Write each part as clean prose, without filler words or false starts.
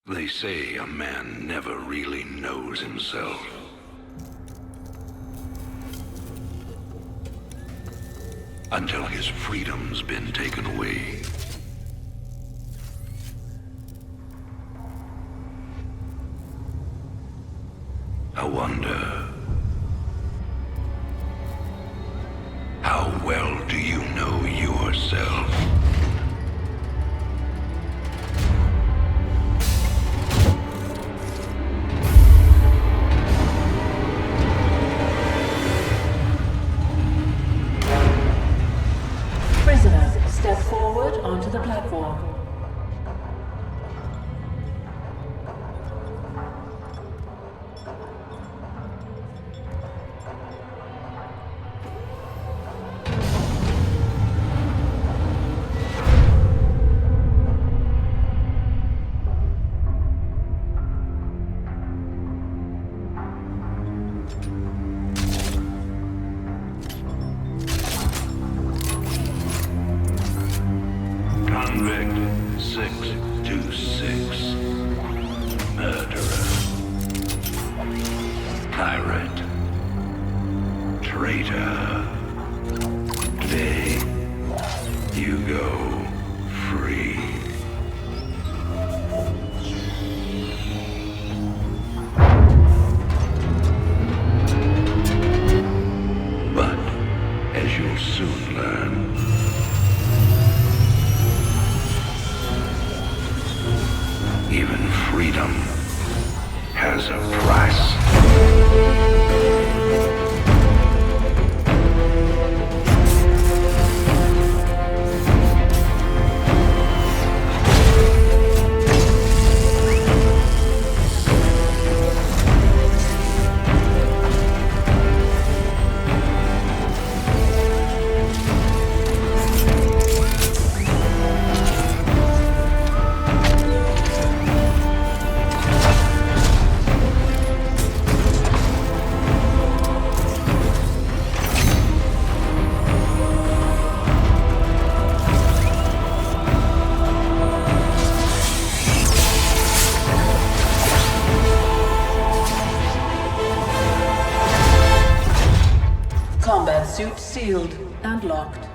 They say a man never really knows himself. Until his freedom's been taken away. I wonder, how well do you know yourself? Prisoner, step forward onto the platform. Convict 626. Murderer. Pirate. Traitor. Today, you go free. But, as you'll soon learn, even freedom has a price. Combat suit sealed and locked.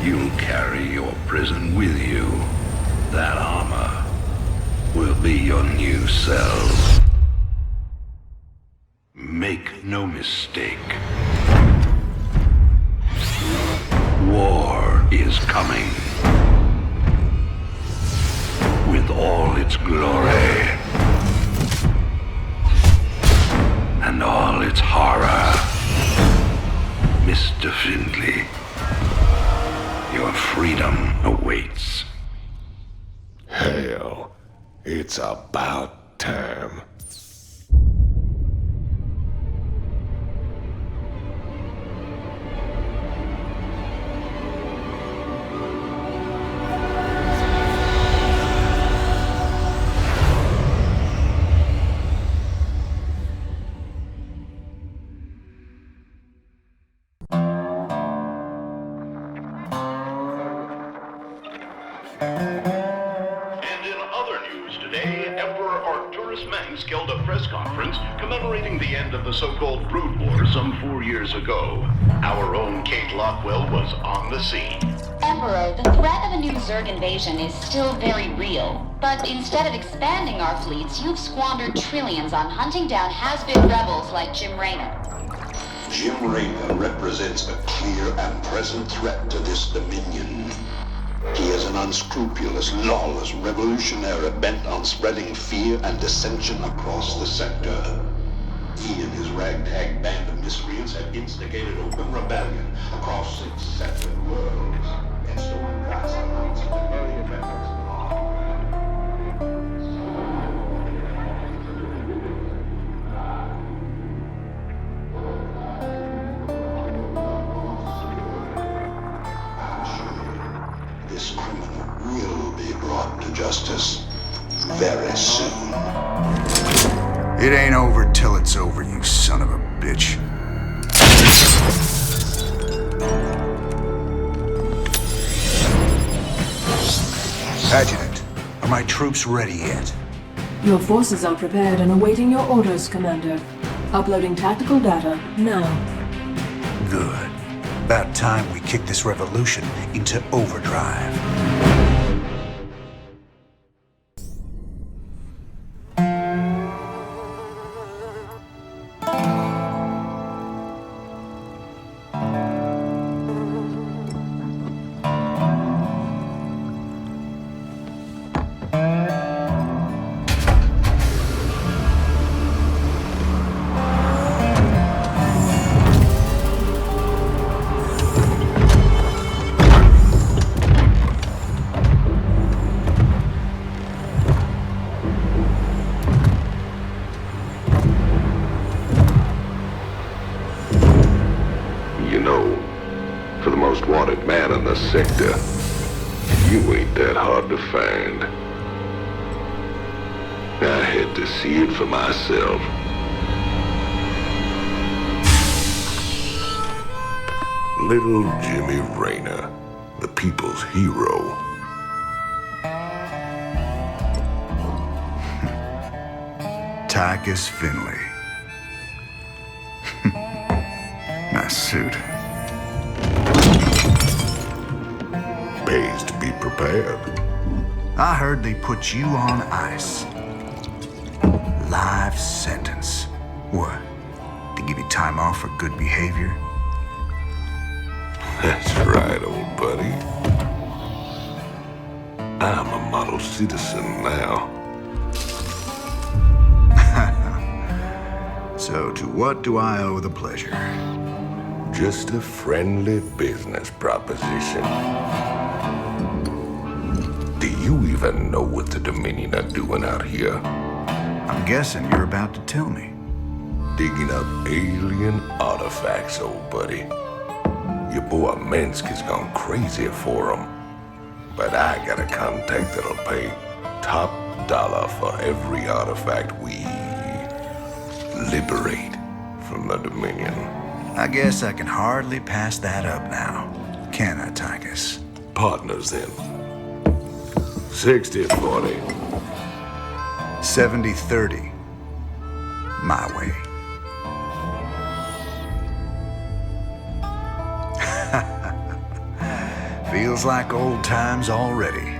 You'll carry your prison with you. That armor will be your new cell. Make no mistake. War is coming. With all its glory. And all its horror. Mr. Finley, your freedom awaits. Hell, it's about time. And in other news today, Emperor Artanis Mengsk held a press conference commemorating the end of the so-called Brood War some 4 years ago. Our own Kate Lockwell was on the scene. Emperor, the threat of a new Zerg invasion is still very real. But instead of expanding our fleets, you've squandered trillions on hunting down has-been rebels like Jim Raynor. Jim Raynor represents a clear and present threat to this dominion. He is an unscrupulous, lawless revolutionary bent on spreading fear and dissension across the sector. He and his ragtag band of miscreants have instigated open rebellion across 6 separate worlds and stolen vast amounts of the very efforts of This criminal will be brought to justice very soon. It ain't over till it's over, you son of a bitch. Adjutant, Are my troops ready yet? Your forces are prepared and awaiting your orders, Commander. Uploading tactical data now. Good. About time we kick this revolution into overdrive. Sector. You ain't that hard to find. I had to see it for myself. Little Jimmy Rayner, the people's hero. Tychus Finley. Nice suit. Pays to be prepared. I heard they put you on ice. Life sentence. What? To give you time off for good behavior? That's right, old buddy. I'm a model citizen now. So to what do I owe the pleasure? Just a friendly business proposition. Do you even know what the Dominion are doing out here? I'm guessing you're about to tell me. Digging up alien artifacts, old buddy. Your boy Mengsk has gone crazy for them. But I got a contact that'll pay top dollar for every artifact we liberate from the Dominion. I guess I can hardly pass that up now. Can I, Tychus? Partners then. 60-40. 70-30. My way. Feels like old times already.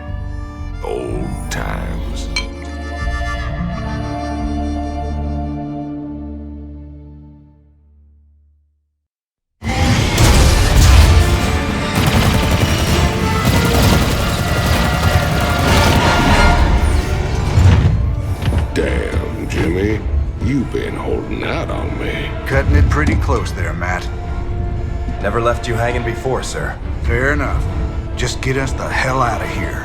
Old times. Damn, Jimmy. You've been holding out on me. Cutting it pretty close there, Matt. Never left you hanging before, sir. Fair enough. Just get us the hell out of here.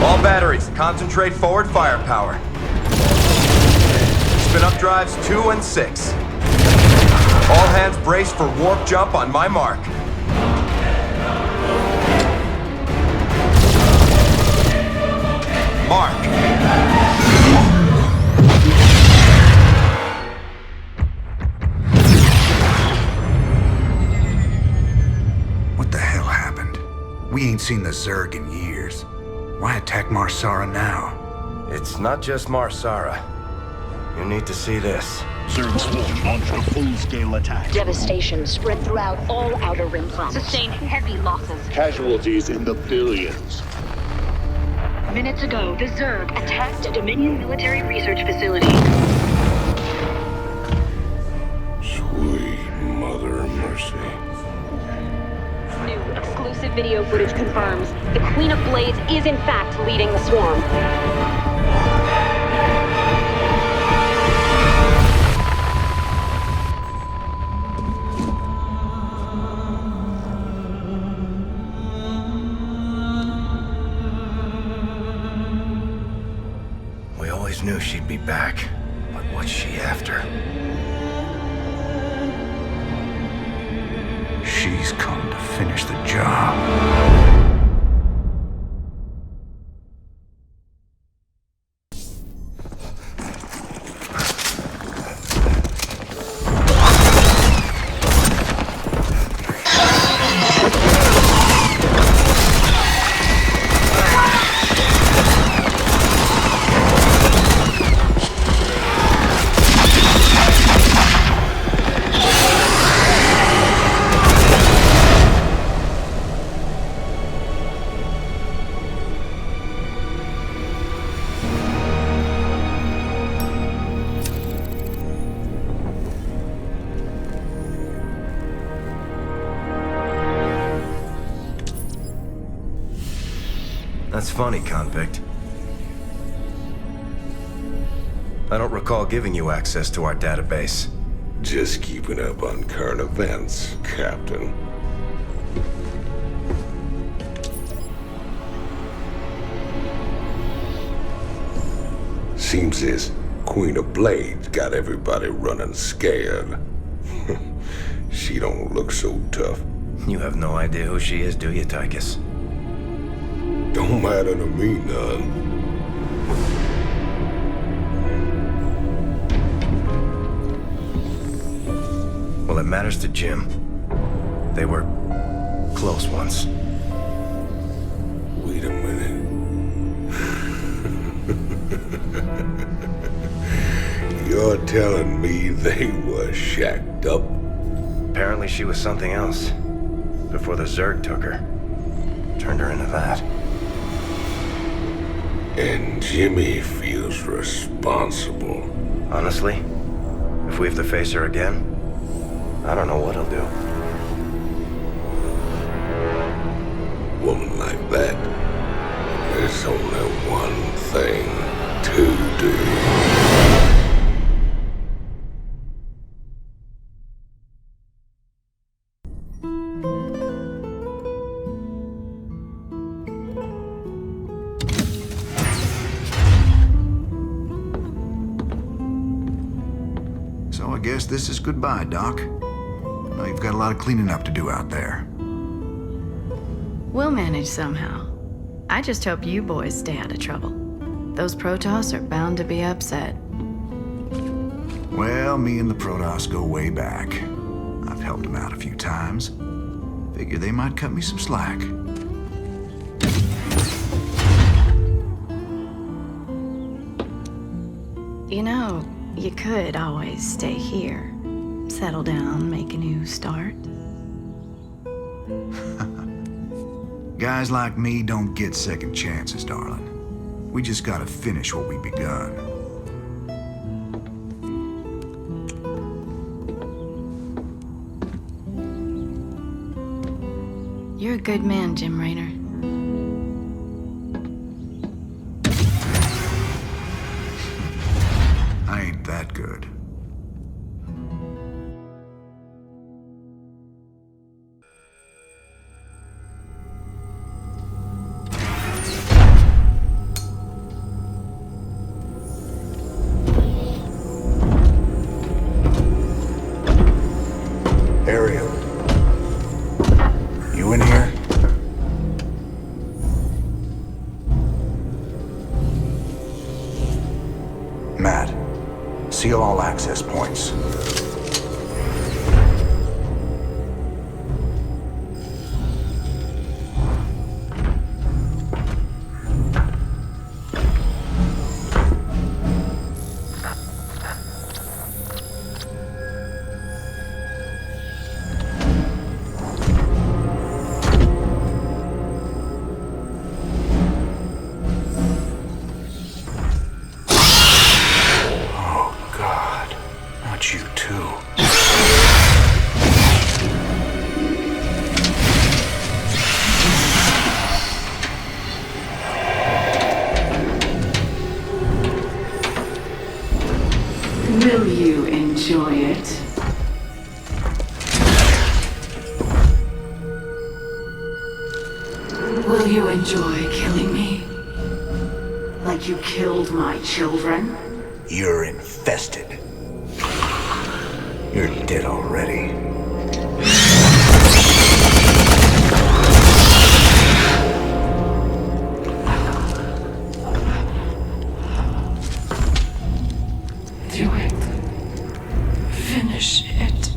All batteries, concentrate forward firepower. Spin up drives 2 and 6. All hands brace for warp jump on my mark. Mark. We ain't seen the Zerg in years. Why attack Marsara now? It's not just Marsara. You need to see this. Zerg Swarm launched a full-scale attack. Devastation spread throughout all Outer Rim planets. Sustained heavy losses. Casualties in the billions. Minutes ago, the Zerg attacked a Dominion military research facility. Sweet mother of mercy. New exclusive video footage confirms the Queen of Blades is in fact leading the swarm. We always knew she'd be back, but what's she after? She's come to finish the job. funny, convict. I don't recall giving you access to our database. Just keeping up on current events, Captain. Seems this Queen of Blades got everybody running scared. She don't look so tough. You have no idea who she is, do you, Tychus? Don't matter to me none. Well, it matters to Jim. They were close once. Wait a minute. You're telling me they were shacked up? Apparently she was something else. Before the Zerg took her. Turned her into that. And Jimmy feels responsible. Honestly, if we have to face her again, I don't know what he'll do. Woman like that, there's only one thing to do. So I guess this is goodbye, Doc. Now you've got a lot of cleaning up to do out there. We'll manage somehow. I just hope you boys stay out of trouble. Those Protoss are bound to be upset. Well, me and the Protoss go way back. I've helped them out a few times. Figure they might cut me some slack. You know, you could always stay here. Settle down, make a new start. Guys like me don't get second chances, darling. We just gotta finish what we begun. You're a good man, Jim Raynor. I ain't that good. Ariel. You in here? Matt, seal all access points. You too. Will you enjoy it? Will you enjoy killing me? Like you killed my children? You're infested. You're dead already. Do it. Finish it.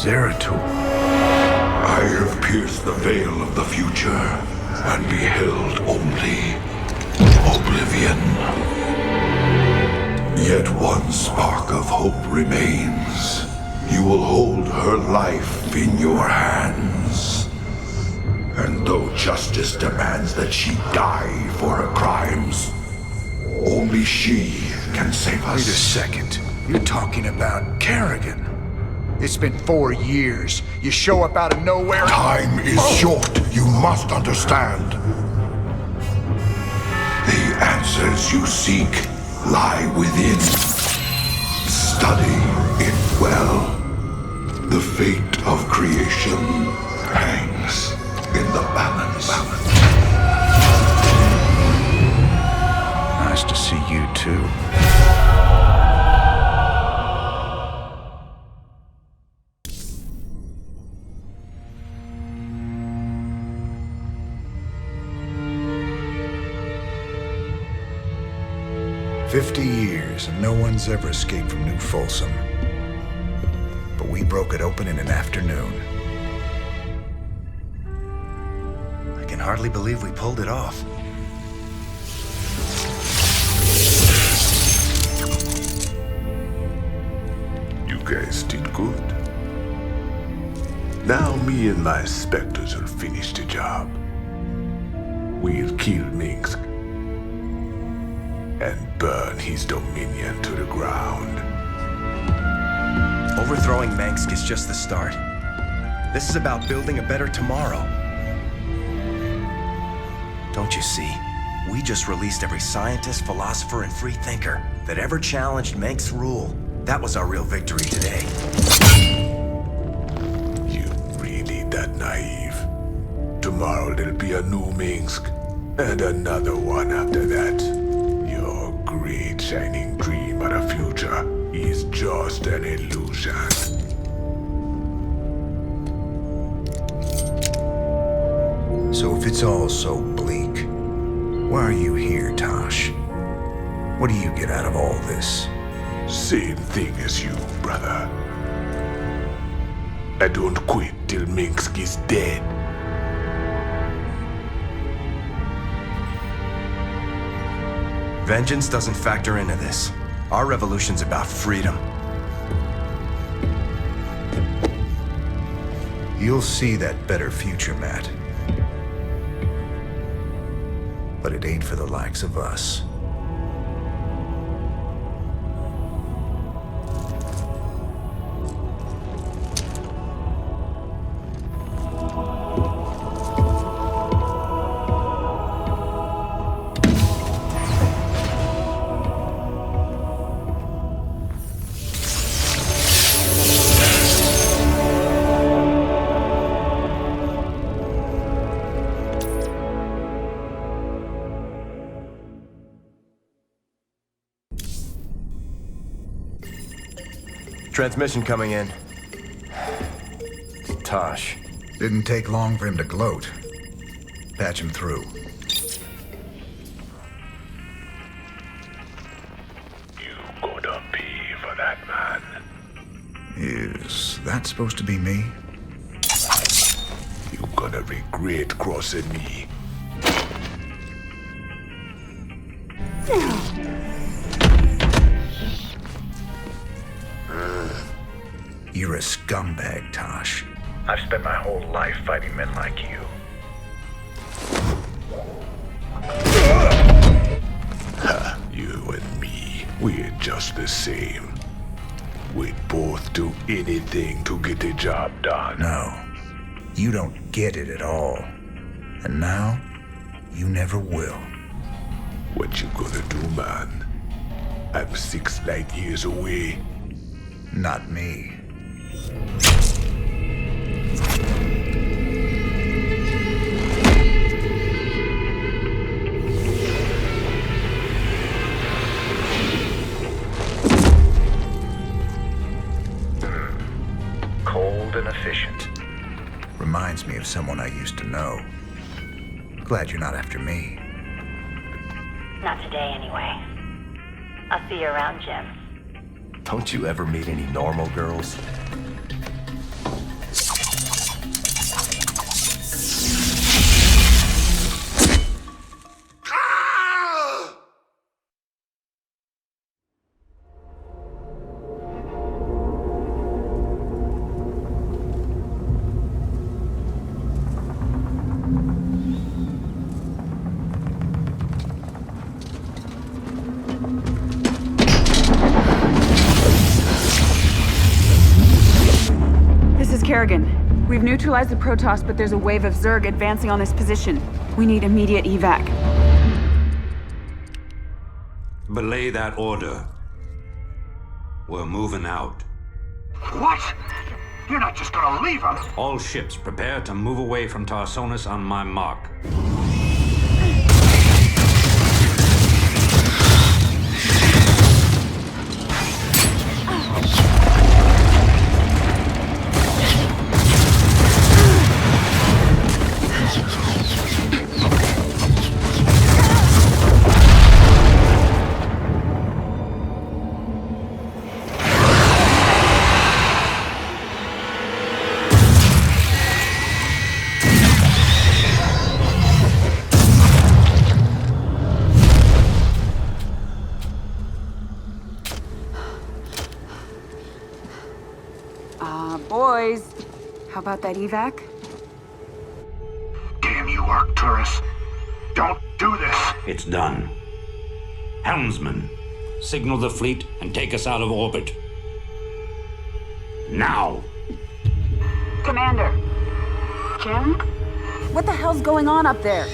Zeratul. I have pierced the veil of the future and beheld only oblivion. Yet one spark of hope remains. You will hold her life in your hands. And though justice demands that she die for her crimes, only she can save us. Wait a second. You're talking about Kerrigan. It's been 4 years. You show up out of nowhere. Time is short. You must understand. The answers you seek lie within. Study it well. The fate of creation hangs in the balance. Nice to see you too. "50 years and no one's ever escaped from New Folsom. But we broke it open in an afternoon." I can hardly believe we pulled it off. You guys did good. Now me and my specters will finish the job. We'll kill Mengsk and burn his dominion to the ground. Overthrowing Mengsk is just the start. This is about building a better tomorrow. Don't you see? We just released every scientist, philosopher, and free thinker that ever challenged Mengsk's rule. That was our real victory today. You really that naive? Tomorrow there'll be a new Mengsk, and another one after that. Your great shining dream of the future is just an illusion. So if it's all so bleak, why are you here, Tosh? What do you get out of all this? Same thing as you, brother. I don't quit till Mengsk is dead. Vengeance doesn't factor into this. Our revolution's about freedom. You'll see that better future, Matt. But it ain't for the likes of us. Transmission coming in. Tosh. Didn't take long for him to gloat. Patch him through. You gonna pay for that, man. Is that supposed to be me? You gonna regret crossing me. You're a scumbag, Tosh. I've spent my whole life fighting men like you. Ha, you and me, we're just the same. We'd both do anything to get the job done. No, you don't get it at all. And now, you never will. What you gonna do, man? I'm 6 light years away. Not me. Cold and efficient. Reminds me of someone I used to know. Glad you're not after me. Not today, anyway. I'll see you around, Jim. Don't you ever meet any normal girls? Kerrigan. We've neutralized the Protoss, but there's a wave of Zerg advancing on this position. We need immediate evac. Belay that order. We're moving out. What? You're not just gonna leave us? All ships prepare to move away from Tarsonis on my mark. Boys, how about that evac? Damn you, Arcturus. Don't do this. It's done. Helmsman, signal the fleet and take us out of orbit. Now! Commander. Jim? What the hell's going on up there?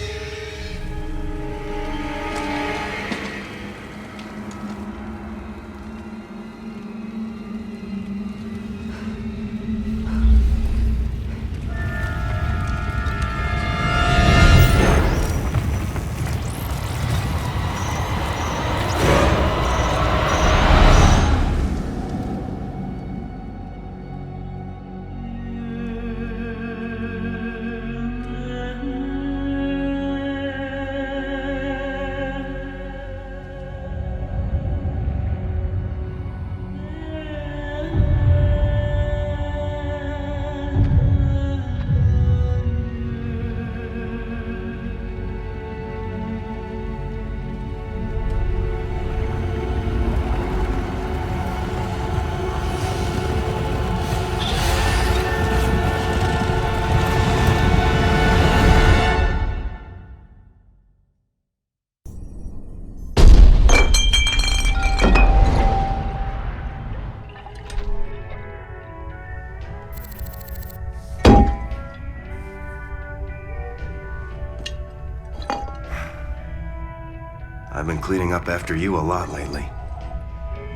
I've been cleaning up after you a lot lately.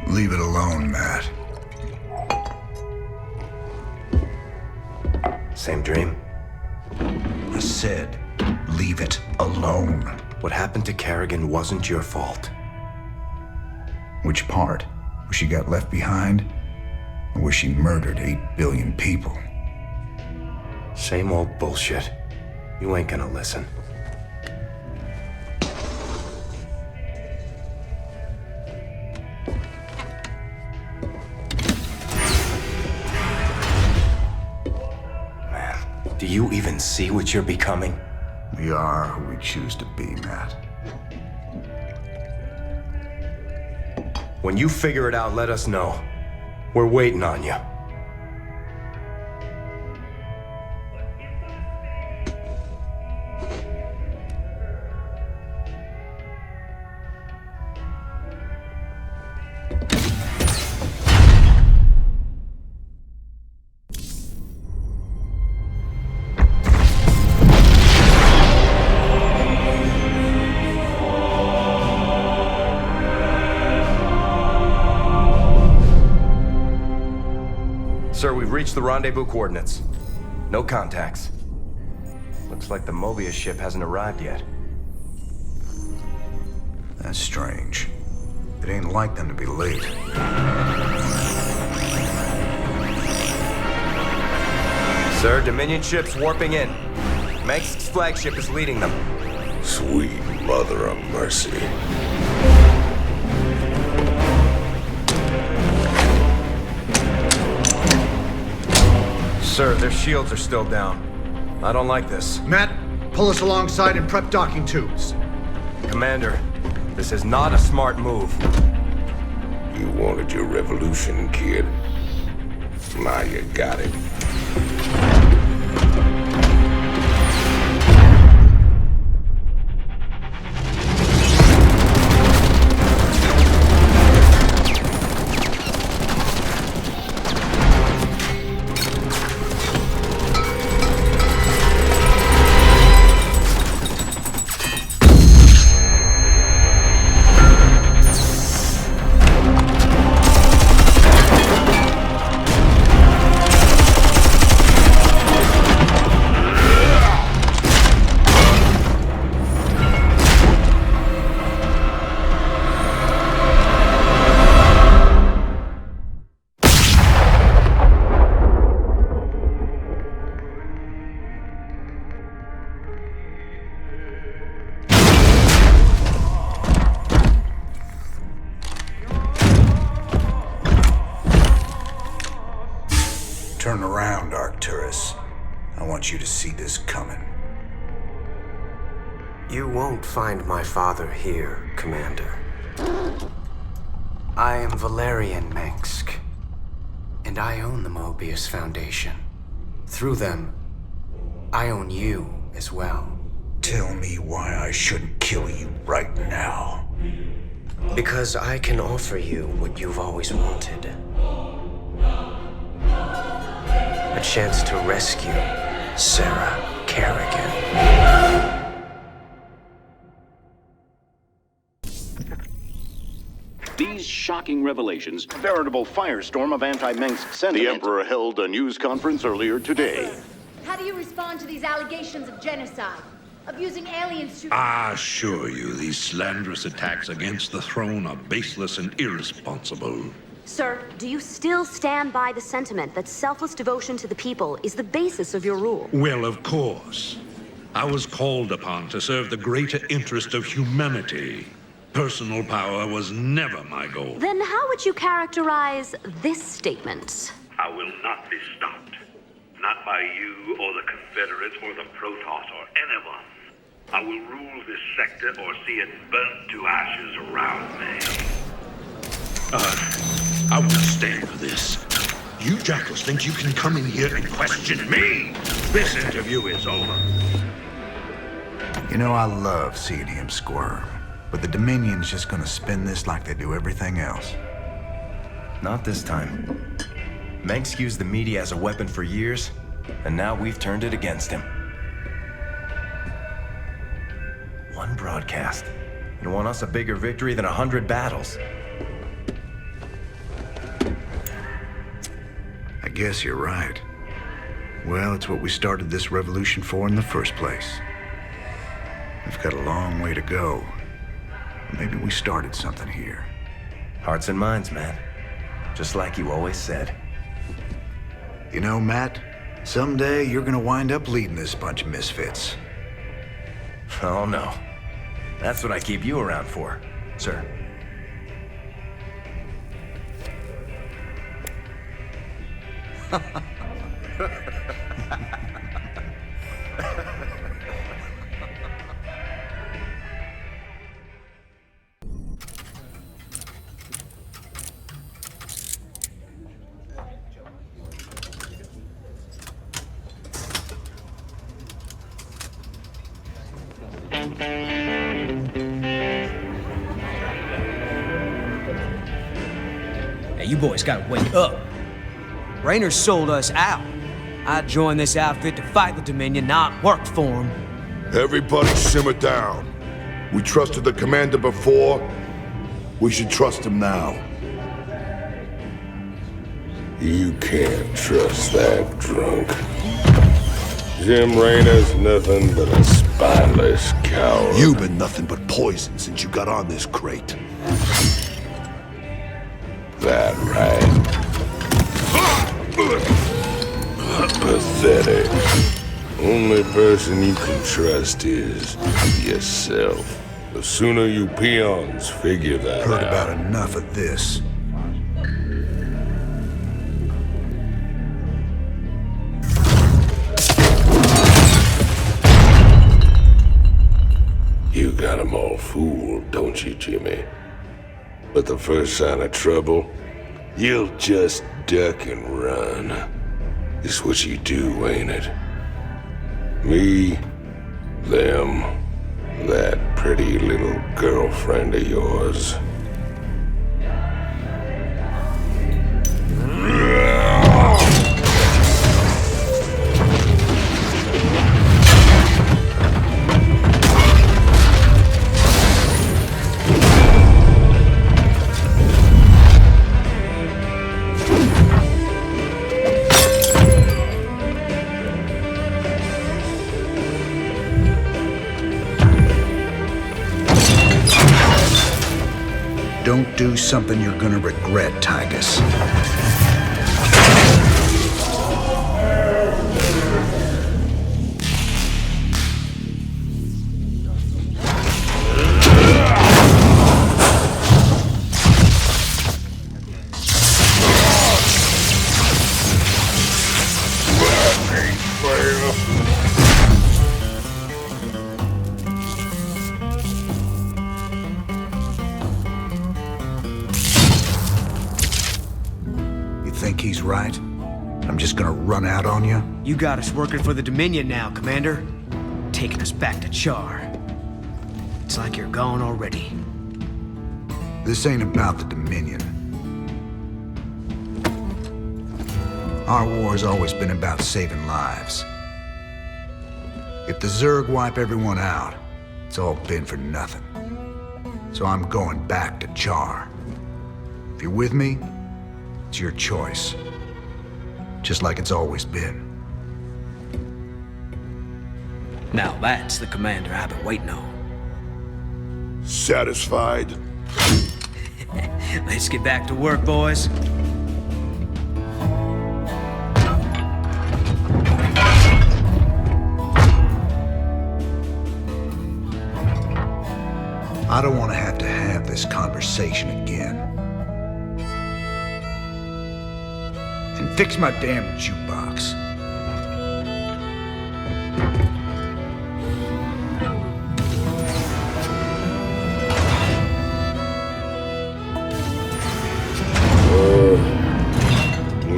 Leave it alone, Matt. Same dream? I said, leave it alone. What happened to Kerrigan wasn't your fault. Which part? Where she got left behind? Or where she murdered 8 billion people? Same old bullshit. You ain't gonna listen. Do you even see what you're becoming? We are who we choose to be, Matt. When you figure it out, let us know. We're waiting on you. Sir, we've reached the rendezvous coordinates. No contacts. Looks like the Mobius ship hasn't arrived yet. That's strange. It ain't like them to be late. Sir, Dominion ships warping in. Mengsk's flagship is leading them. Sweet mother of mercy. Sir, their shields are still down. I don't like this. Matt, pull us alongside and prep docking tubes. Commander, this is not a smart move. You wanted your revolution, kid. Now you got it. Turn around, Arcturus. I want you to see this coming. You won't find my father here, Commander. I am Valerian Mengsk, and I own the Mobius Foundation. Through them, I own you as well. Tell me why I shouldn't kill you right now. Because I can offer you what you've always wanted. A chance to rescue Sarah Kerrigan. These shocking revelations, a veritable firestorm of anti-Mengsk sentiment. The Emperor held a news conference earlier today. How do you respond to these allegations of genocide? Of using aliens to... I assure you, these slanderous attacks against the throne are baseless and irresponsible. Sir, do you still stand by the sentiment that selfless devotion to the people is the basis of your rule? Well, of course. I was called upon to serve the greater interest of humanity. Personal power was never my goal. Then how would you characterize this statement? I will not be stopped. Not by you or the Confederates or the Protoss or anyone. I will rule this sector or see it burnt to ashes around me. I won't stand for this. You jackals think you can come in here and question me? This interview is over. You know, I love seeing him squirm. But the Dominion's just gonna spin this like they do everything else. Not this time. Mengsk used the media as a weapon for years, and now we've turned it against him. One broadcast. You want us a bigger victory than 100 battles. I guess you're right. Well, it's what we started this revolution for in the first place. We've got a long way to go. Maybe we started something here. Hearts and minds, man. Just like you always said. You know, Matt, someday you're gonna wind up leading this bunch of misfits. Oh, no. That's what I keep you around for, sir. Hey, you boys gotta wake up. Raynor sold us out. I joined this outfit to fight the Dominion, not work for him. Everybody simmer down. We trusted the commander before. We should trust him now. You can't trust that drunk. Jim Raynor's nothing but a spineless coward. You've been nothing but poison since you got on this crate. That right? Pathetic. Only person you can trust is yourself. The sooner you peons figure that out. Heard about enough of this. You got 'em all fooled, don't you, Jimmy? But the first sign of trouble, you'll just duck and run. It's what you do, ain't it? Me, them, that pretty little girlfriend of yours. Don't do something you're gonna regret, Tychus. think he's right? I'm just gonna run out on you? You got us working for the Dominion now, Commander. Taking us back to Char. It's like you're gone already. This ain't about the Dominion. Our war's always been about saving lives. If the Zerg wipe everyone out, it's all been for nothing. So I'm going back to Char. If you're with me, it's your choice. Just like it's always been. Now that's the commander I've been waiting on. Satisfied? Let's get back to work, boys. I don't want to have this conversation again. And fix my damn jukebox.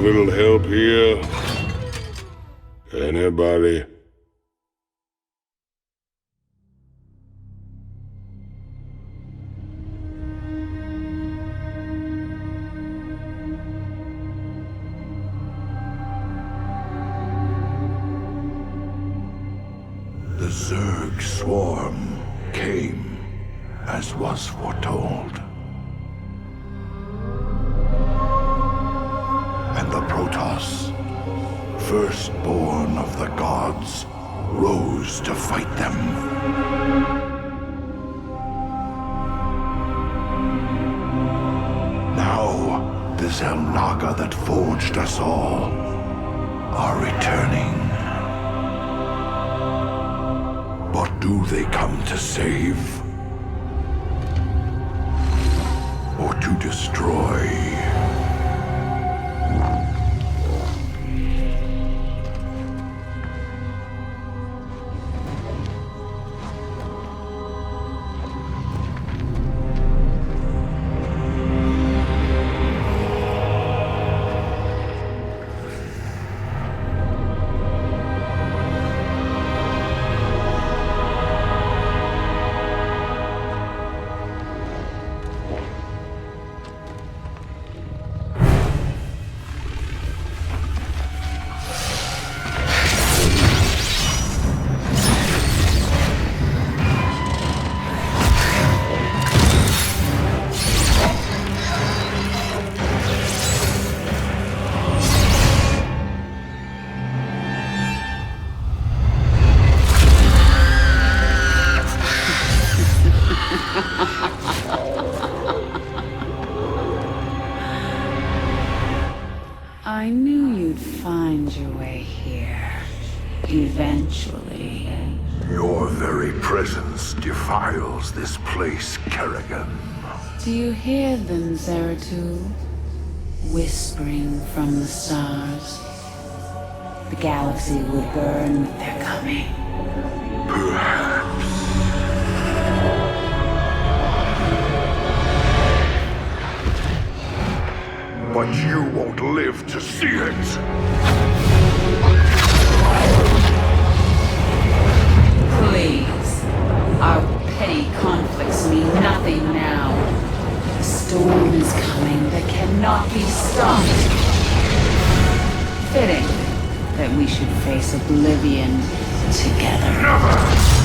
Little help here? Anybody? The Zerg swarm came, as was foretold. And the Protoss, firstborn of the gods, rose to fight them. Now, the Zelnaga that forged us all are returning. But do they come to save? Or to destroy? I knew you'd find your way here. Eventually. Your very presence defiles this place, Kerrigan. Do you hear them, Zeratul? Whispering from the stars. The galaxy will burn with their coming. Perhaps. But you won't live to see it! Please. Our petty conflicts mean nothing now. The storm is coming that cannot be stopped. Fitting that we should face oblivion together. Never!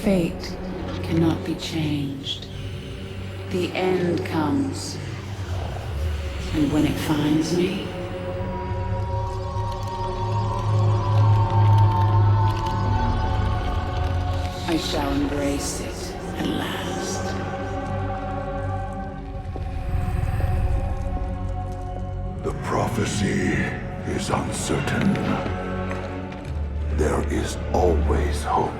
Fate cannot be changed. The end comes. And when it finds me, shall embrace it at last. The prophecy is uncertain. There is always hope.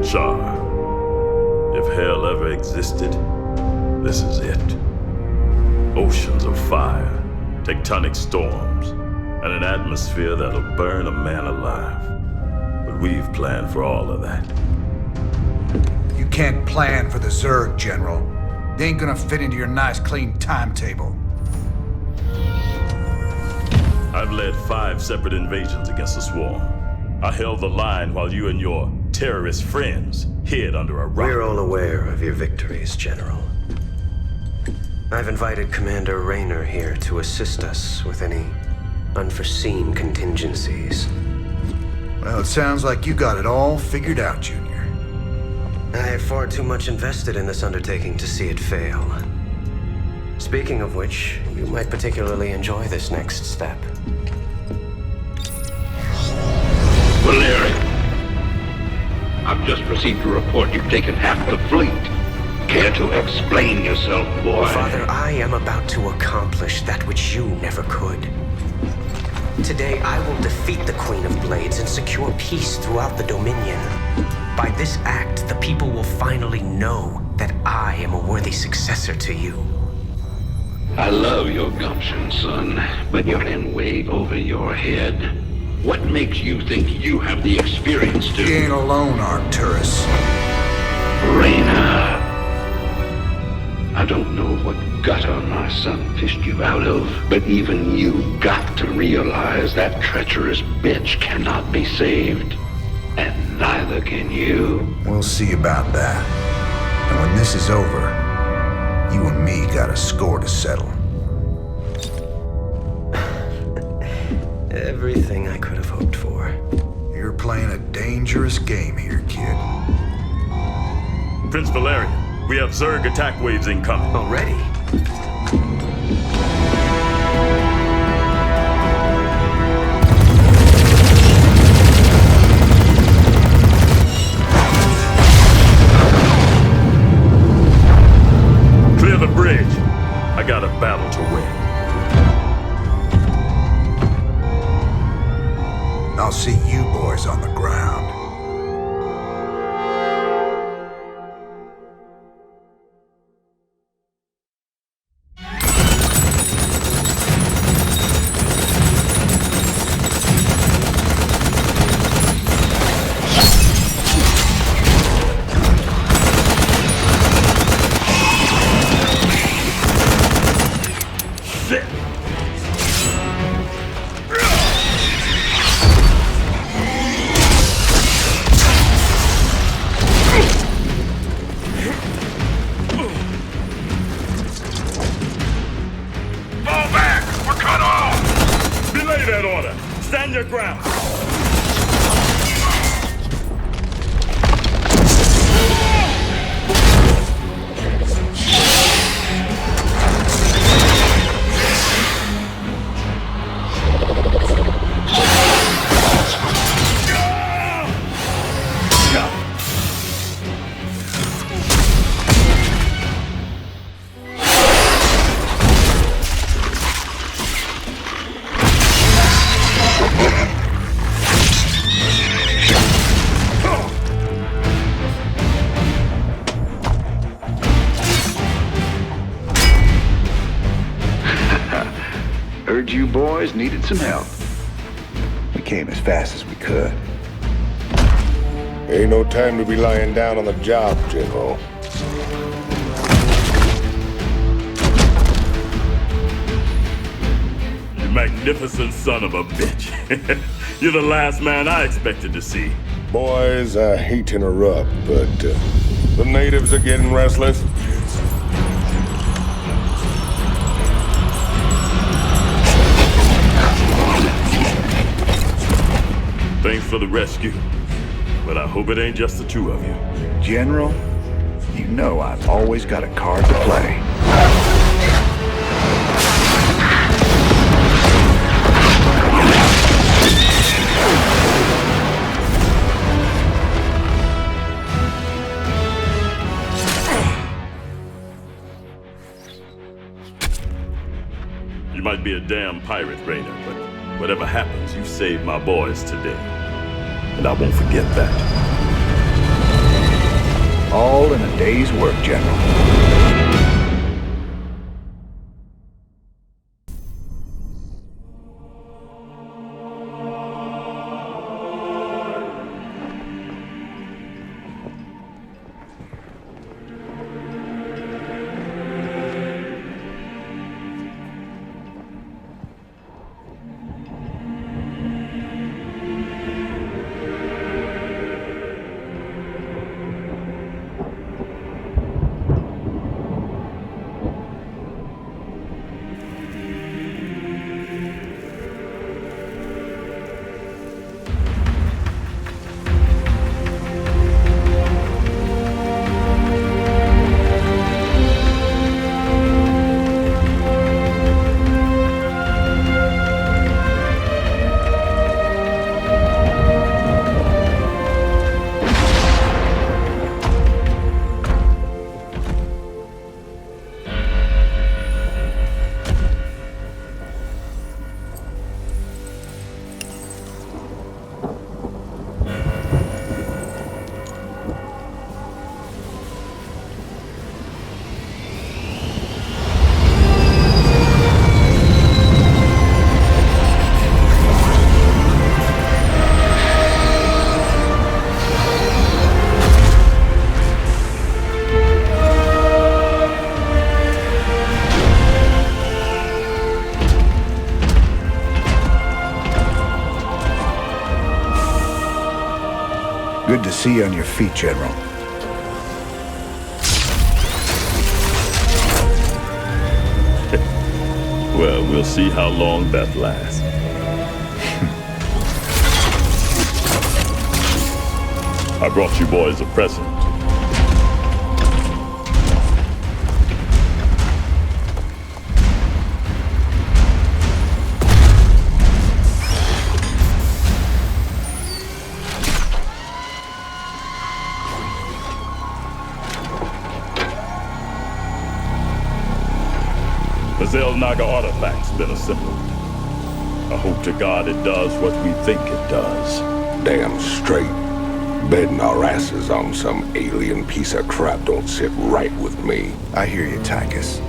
Char, if hell ever existed, this is it. Oceans of fire, tectonic storms, and an atmosphere that'll burn a man alive. But we've planned for all of that. You can't plan for the Zerg, General. They ain't gonna fit into your nice, clean timetable. I've led 5 separate invasions against the Swarm. I held the line while you and your terrorist friends hid under a rock. We're all aware of your victories, General. I've invited Commander Raynor here to assist us with any unforeseen contingencies. Well, it sounds like you got it all figured out, Junior. I have far too much invested in this undertaking to see it fail. Speaking of which, you might particularly enjoy this next step. Valeri, I've just received a report you've taken half the fleet. Care to explain yourself, boy? Father, I am about to accomplish that which you never could. Today, I will defeat the Queen of Blades and secure peace throughout the Dominion. By this act, the people will finally know that I am a worthy successor to you. I love your gumption, son, but you're in way over your head. What makes you think you have the experience to... He ain't alone, Artanis. Raynor. I don't know what gutter my son fished you out of, but even you got to realize that treacherous bitch cannot be saved. And neither can you. We'll see about that. And when this is over, you and me got a score to settle. Everything I could have hoped for. You're playing a dangerous game here, kid. Prince Valerian, we have Zerg attack waves incoming. Already? Clear the bridge. I got a battle to win. I'll see you boys on the ground. Heard you boys needed some help. We came as fast as we could. Ain't no time to be lying down on the job, General. You magnificent son of a bitch. You're the last man I expected to see. Boys, I hate to interrupt, but the natives are getting restless. for the rescue, but I hope it ain't just the two of you. General, you know I've always got a card to play. You might be a damn pirate, Raynor, but whatever happens, you saved my boys today. And I won't forget that. All in a day's work, General. Good to see you on your feet, General. Well, we'll see how long that lasts. I brought you boys a present. The Naga artifact's been assembled. I hope to God it does what we think it does. Damn straight. Betting our asses on some alien piece of crap don't sit right with me. I hear you, Tychus.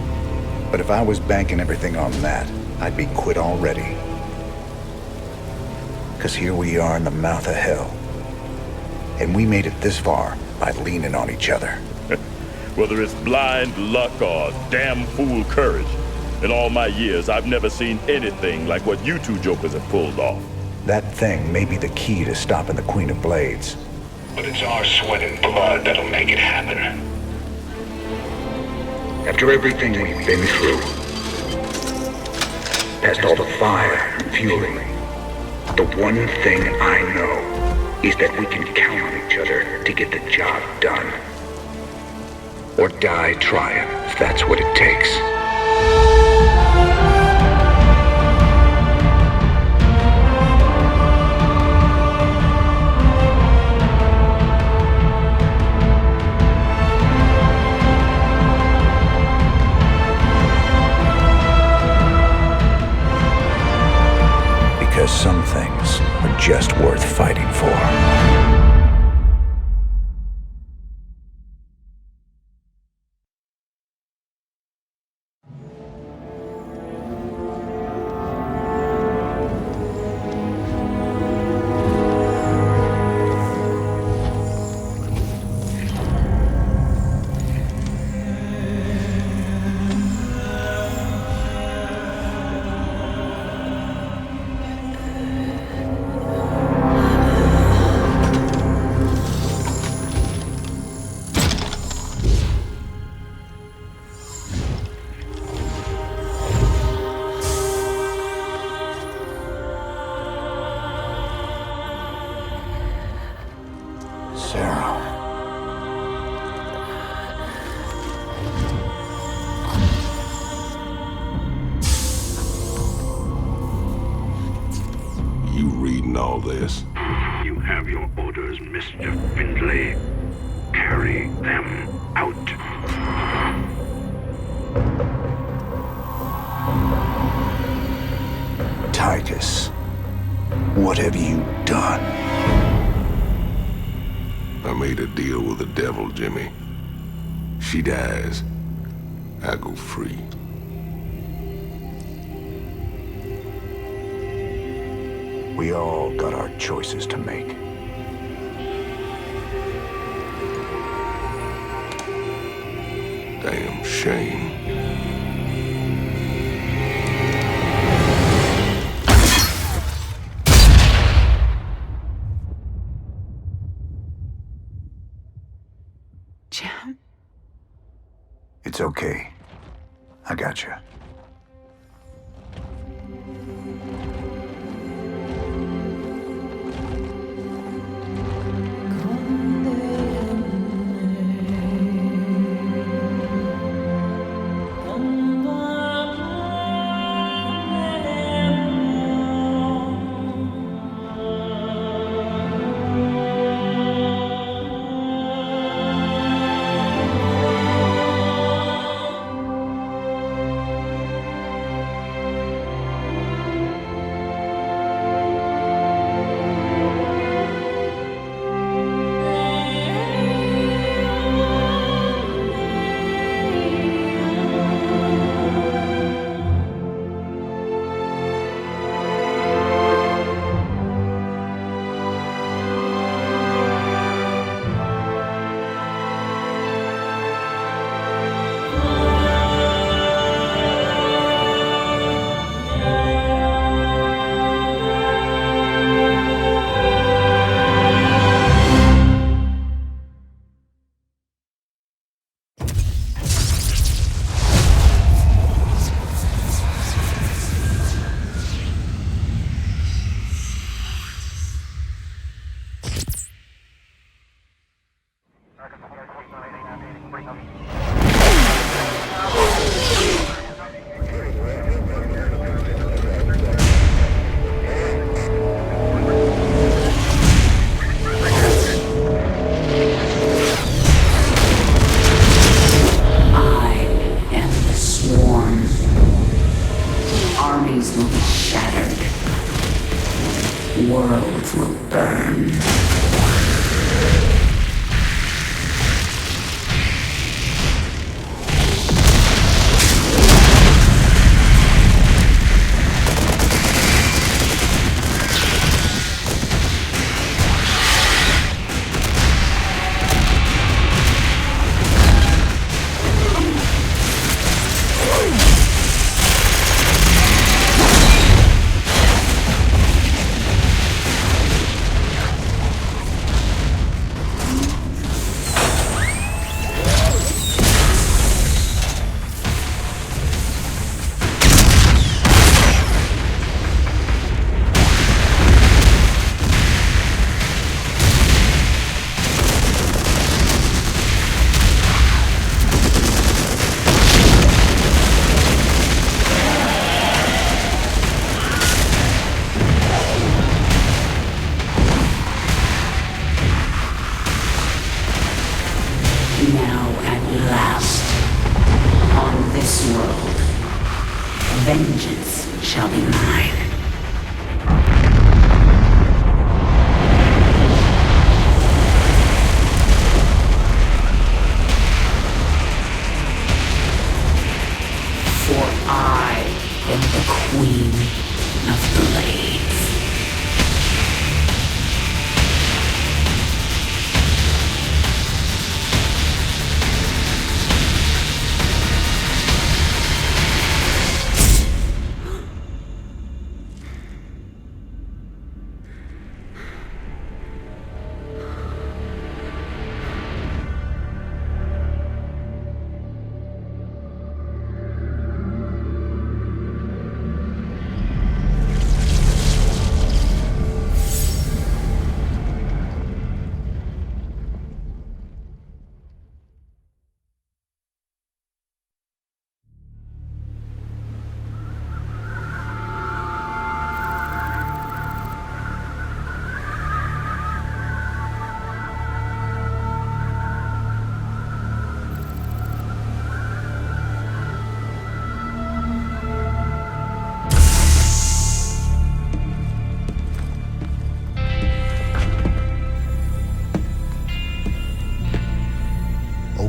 But if I was banking everything on that, I'd be quit already. 'Cause here we are in the mouth of hell. And we made it this far by leaning on each other. Whether it's blind luck or damn fool courage, in all my years, I've never seen anything like what you two jokers have pulled off. That thing may be the key to stopping the Queen of Blades. But it's our sweat and blood that'll make it happen. After everything we've been through, past all the fire and fueling, the one thing I know is that we can count on each other to get the job done. Or die trying, if that's what it takes. Because some things are just worth fighting for. all this? You have your orders, Mr. Finley. Carry them out. Tychus, what have you done? I made a deal with the devil, Jimmy. She dies, I go free. We all got our choices to make. Damn shame. Jim? It's okay. I got you. Worlds will burn. Now at last, on this world, vengeance shall be mine. For I am the Queen of Blades.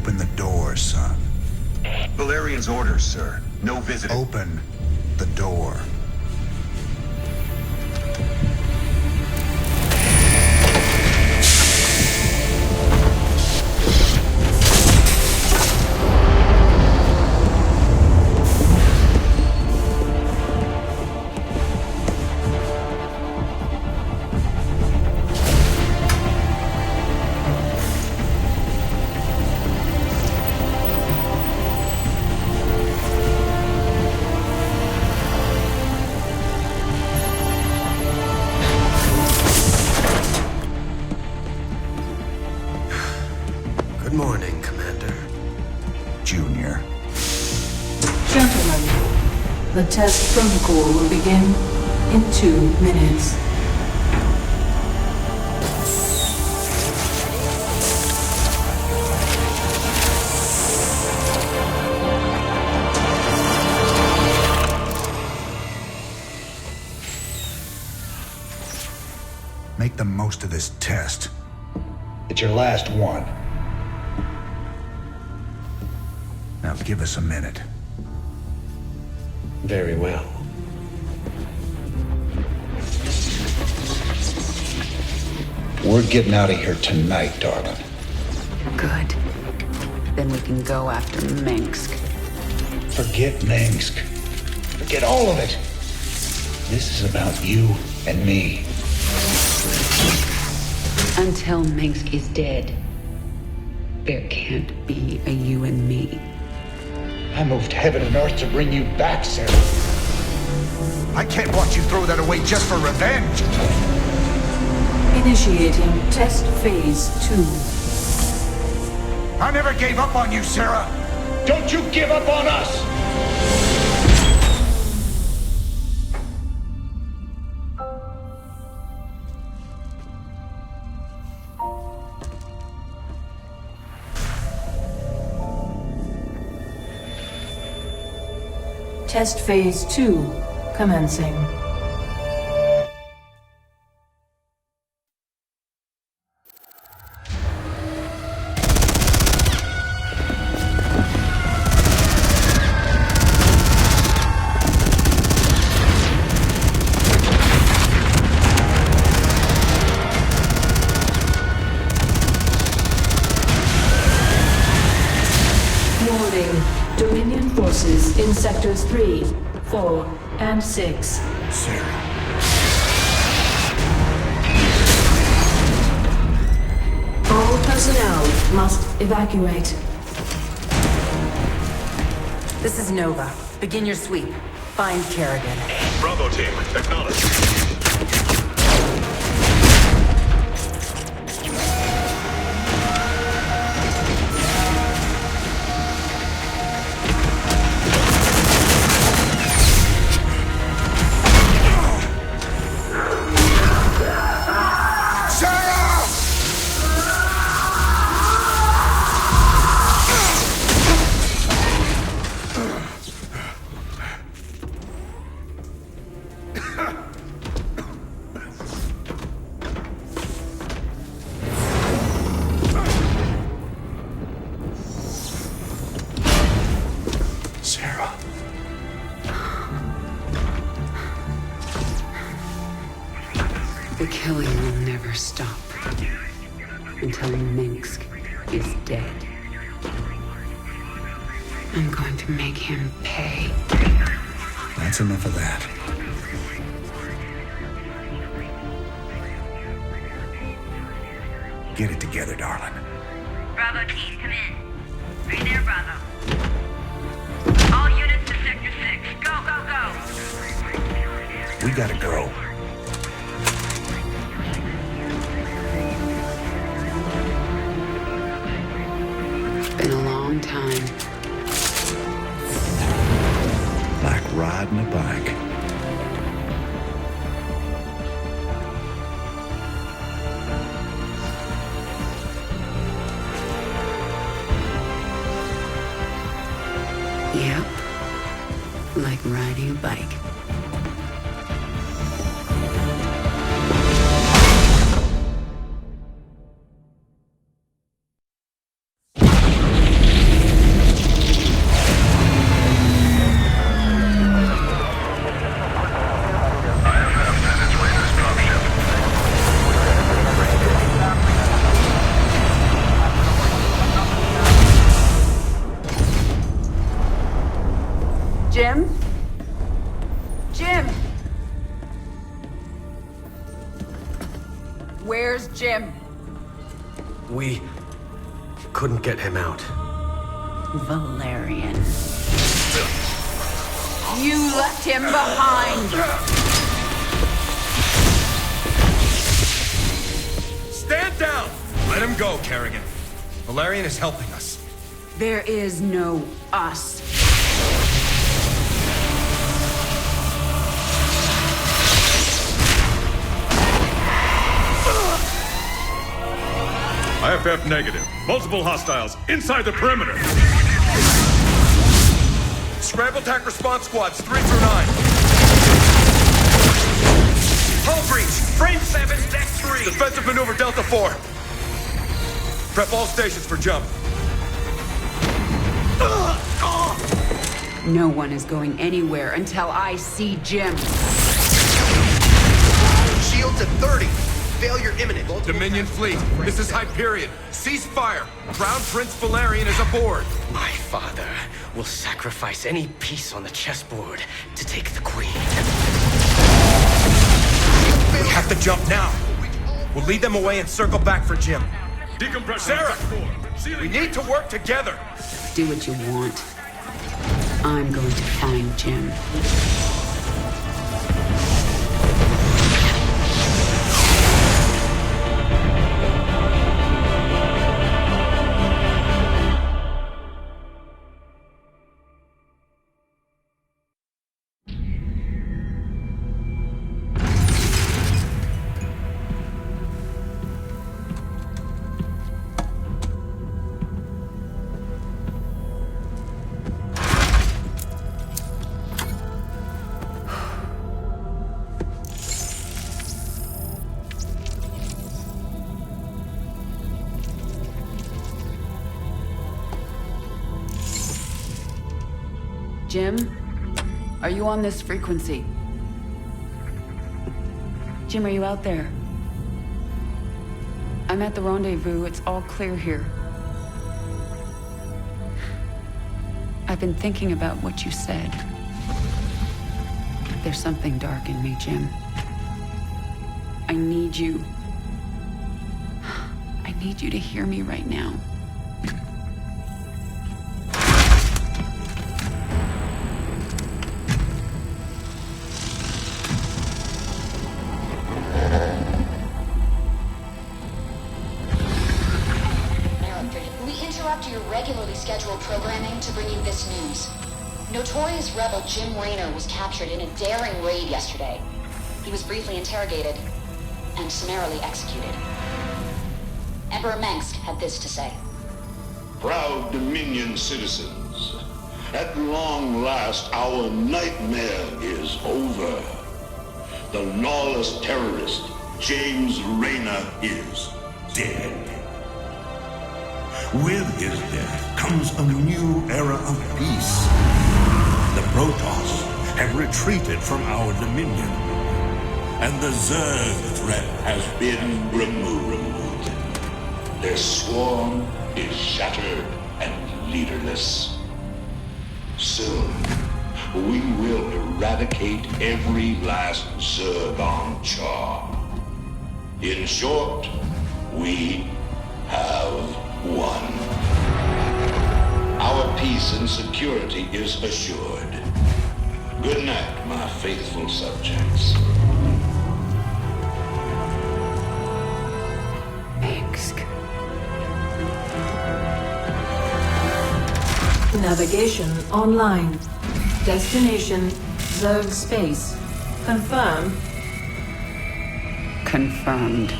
Open the door, son. Valerian's orders, sir. No visitor. Open the door. Good morning, Commander. Junior. Gentlemen, the test protocol will begin in 2 minutes. Make the most of this test. It's your last one. Now give us a minute. Very well. We're getting out of here tonight, darling. Good. Then we can go after Mengsk. Forget Mengsk. Forget all of it. This is about you and me. Until Mengsk is dead, there can't be a you and me. I moved heaven and earth to bring you back, Sarah. I can't watch you throw that away just for revenge. Initiating test phase 2. I never gave up on you, Sarah. Don't you give up on us! Test phase 2 commencing. Warning. Dominion forces in sectors 3, 4, and 6. Sarah. All personnel must evacuate. This is Nova. Begin your sweep. Find Kerrigan. Bravo team, acknowledge. The killing will never stop until Mengsk is dead. I'm going to make him pay. That's enough of that. Get it together, darling. Bravo team, come in. Right there, Bravo. All units to Sector 6. Go, go, go! We gotta go. Been a long time. Like riding a bike. Yep. Like riding a bike. Valerian. You left him behind! Stand down! Let him go, Kerrigan. Valerian is helping us. There is no us. IFF negative. Multiple hostiles inside the perimeter. Scramble attack response squads 3 through 9. Hull breach. Frame 7, deck 3. Defensive maneuver Delta 4. Prep all stations for jump. No one is going anywhere until I see Jim. Shields at 30. Failure imminent. Dominion fleet, this is Hyperion. Cease fire. Crown Prince Valerian is aboard. My father will sacrifice any piece on the chessboard to take the queen. We have to jump now. We'll lead them away and circle back for Jim. Decompression. Sarah, we need to work together. Do what you want. I'm going to find Jim. Jim, are you on this frequency? Jim, are you out there? I'm at the rendezvous. It's all clear here. I've been thinking about what you said. There's something dark in me, Jim. I need you. I need you to hear me right now. Programming to bring you this news. Notorious rebel Jim Raynor was captured in a daring raid yesterday. He was briefly interrogated and summarily executed. Emperor Mengsk had this to say. Proud Dominion citizens, at long last our nightmare is over. The lawless terrorist James Raynor is dead. With his death comes a new era of peace. The Protoss have retreated from our dominion, and the Zerg threat has been removed. Their swarm is shattered and leaderless. Soon, we will eradicate every last Zerg on Char. In short, we have won. Our peace and security is assured. Good night, my faithful subjects. Mengsk. Navigation online. Destination Zerg space. Confirm. Confirmed.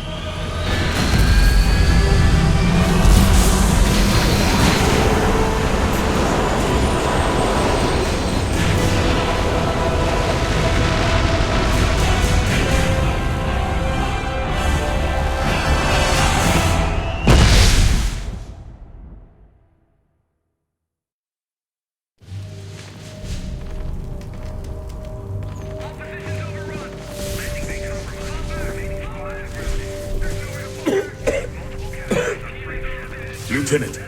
Lieutenant,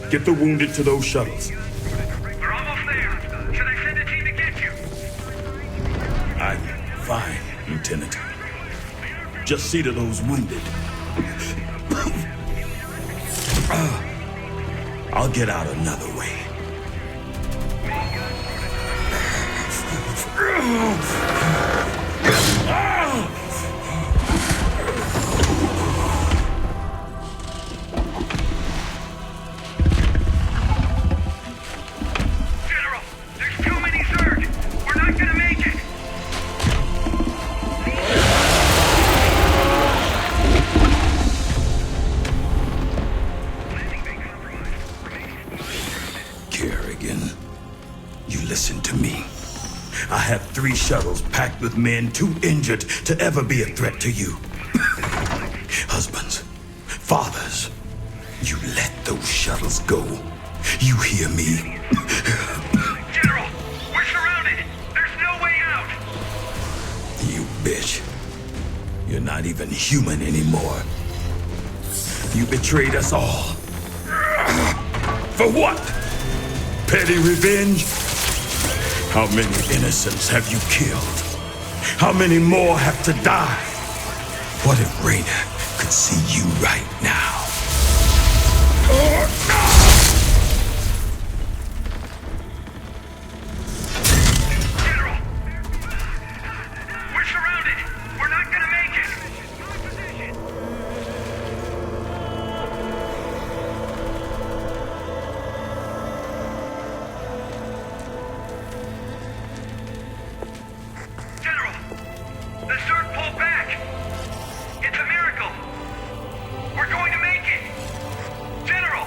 get the wounded to those shuttles. We're almost there. Should I send a team to get you? I'm fine, Lieutenant. Just see to those wounded. I'll get out another way. General, there's too many Zerg. We're not gonna make it. Kerrigan, you listen to me. I have 3 shuttles packed with men too injured to ever be a threat to you. Husbands, fathers, you let those shuttles go. You hear me? General, we're surrounded. There's no way out. You bitch. You're not even human anymore. You betrayed us all. For what? Petty revenge? How many innocents have you killed? How many more have to die? What if Raynor could see you right now? General, we're surrounded. We're not gonna make it. General, the Zerg pulled back. It's a miracle. We're going to make it. General!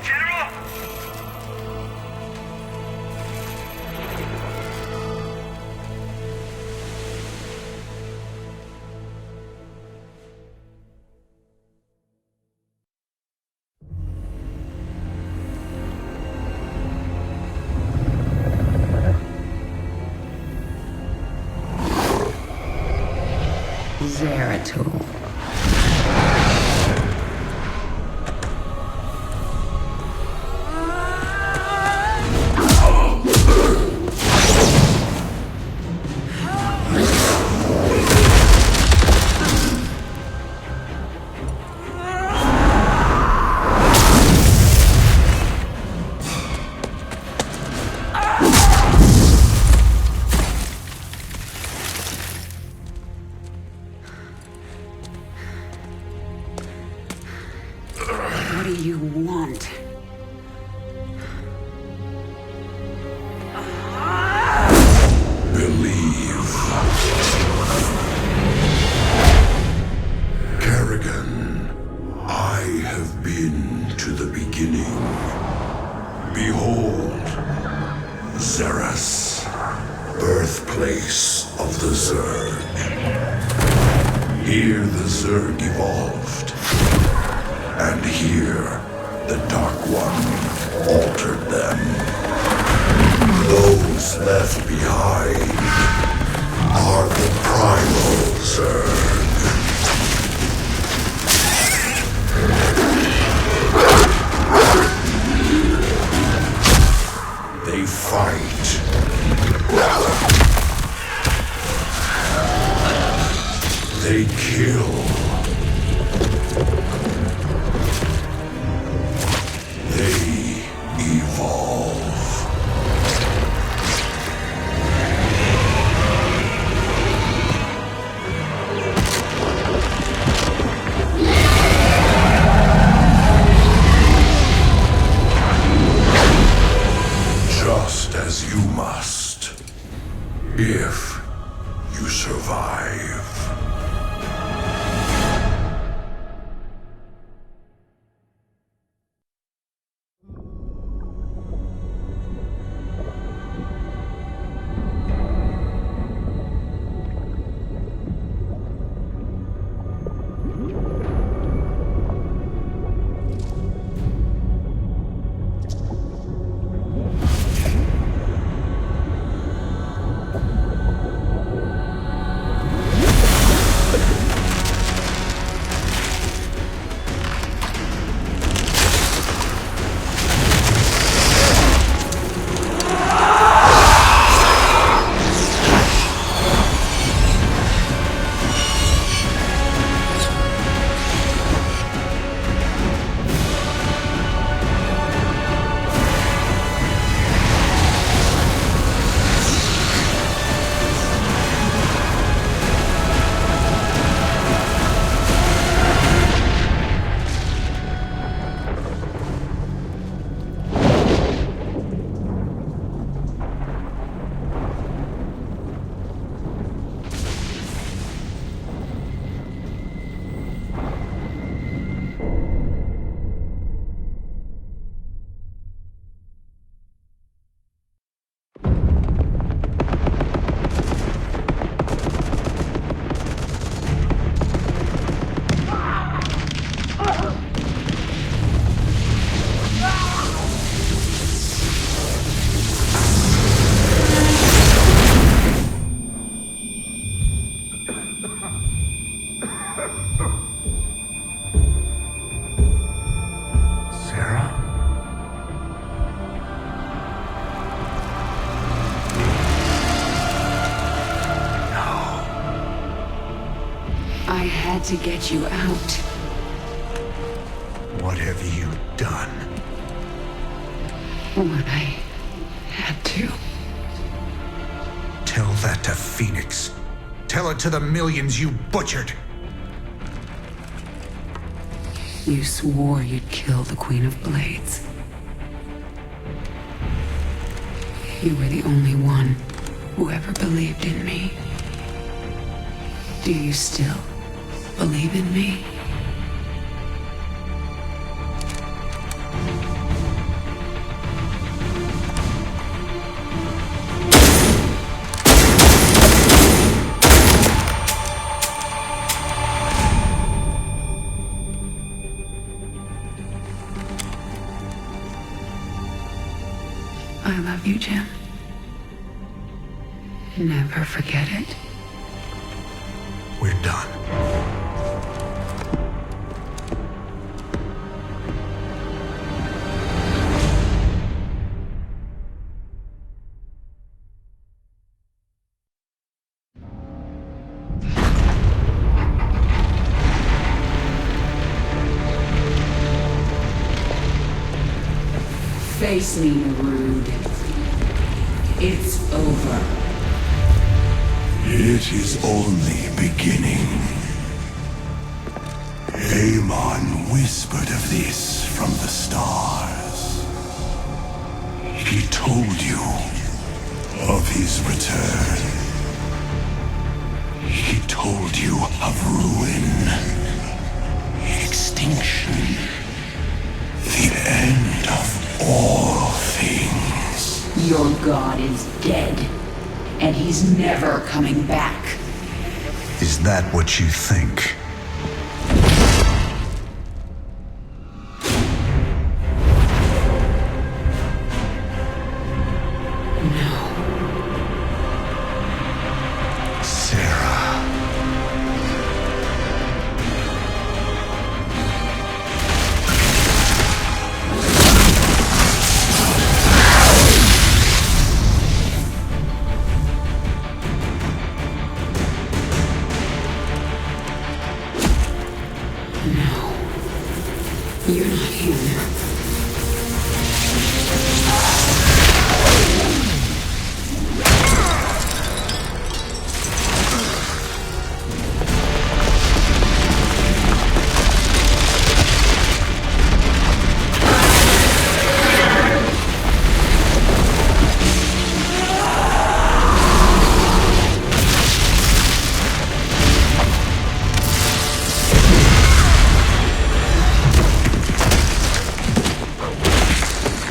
General! Zeratul. What do you want? Believe. Kerrigan, I have been to the beginning. Behold, Xeras, birthplace of the Zerg. Here the Zerg evolved. And here, the Dark One altered them. Those left behind are the primal Zerg. They fight. They kill. They evolve. Just as you must, if you survive. had to get you out. What have you done? What I had to. Tell that to Phoenix. Tell it to the millions you butchered. You swore you'd kill the Queen of Blades. You were the only one who ever believed in me. Do you still believe in me? I love you, Jim. Never forget it. We're done. Face me, Rude. It's over. It is only beginning. Amon whispered of this from the stars. He told you of his return. He told you of ruin, extinction, the end of all things. Your god is dead, and he's never coming back. Is that what you think? You're not human.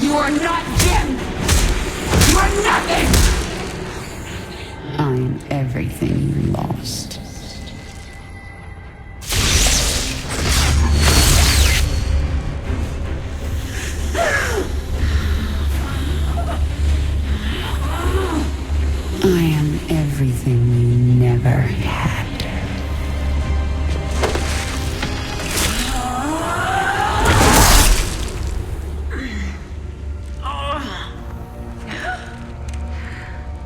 You are not Jim! You are nothing! I'm everything you lost. I am everything you never had.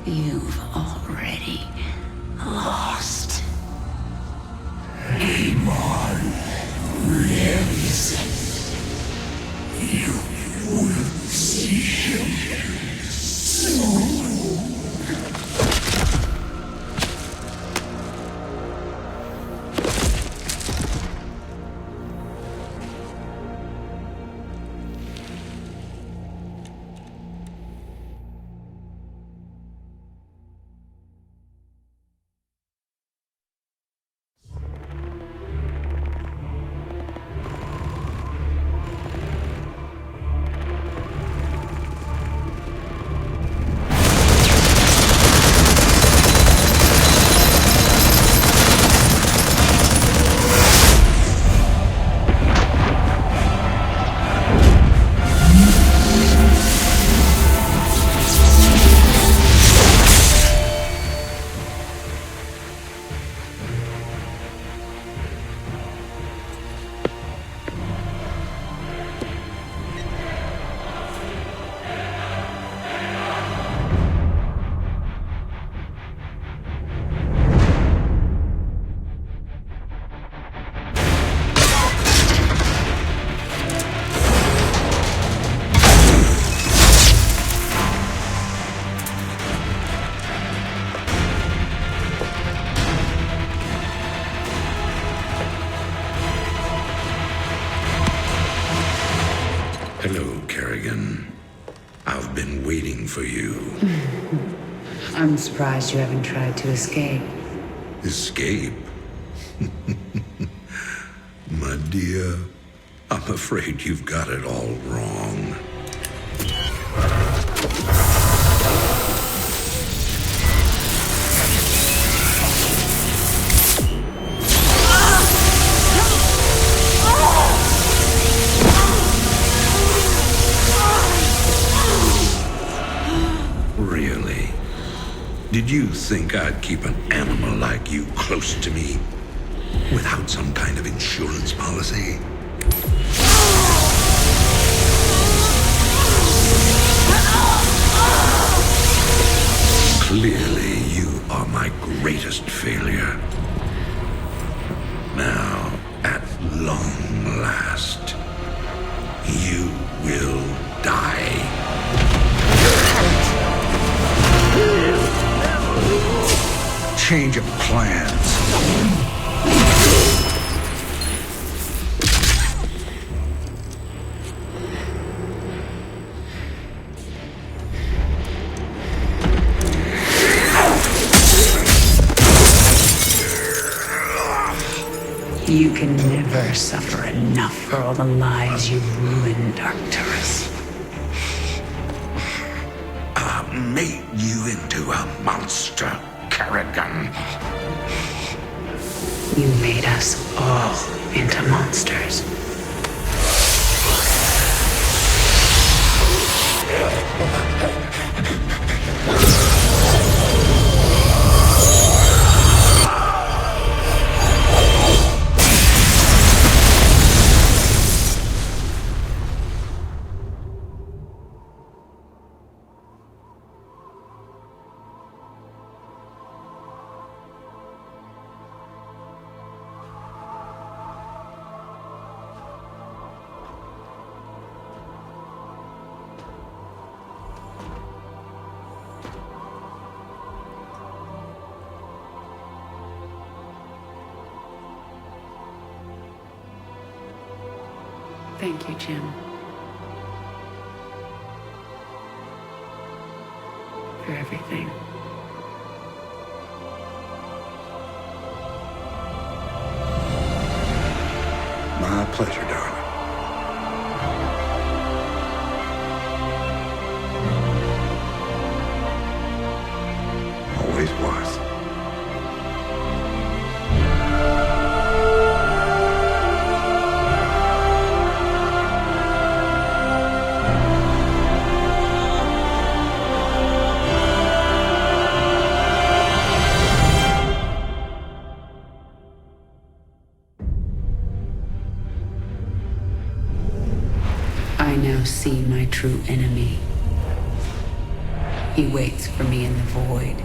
You've already lost. Amon lives. You will see him soon. Hello, Kerrigan. I've been waiting for you. I'm surprised you haven't tried to escape. Escape? My dear, I'm afraid you've got it all wrong. Really? Did you think I'd keep an animal like you close to me without some kind of insurance policy? Clearly, you are my greatest failure. Now, at long last, you will die. Change of plans. You can never suffer enough for all the lives you've ruined, Arcturus. I made you into a monster, Kerrigan. You made us all into monsters. Thank you, Jim. For everything. My pleasure, darling. Always was. I now see my true enemy. He waits for me in the void,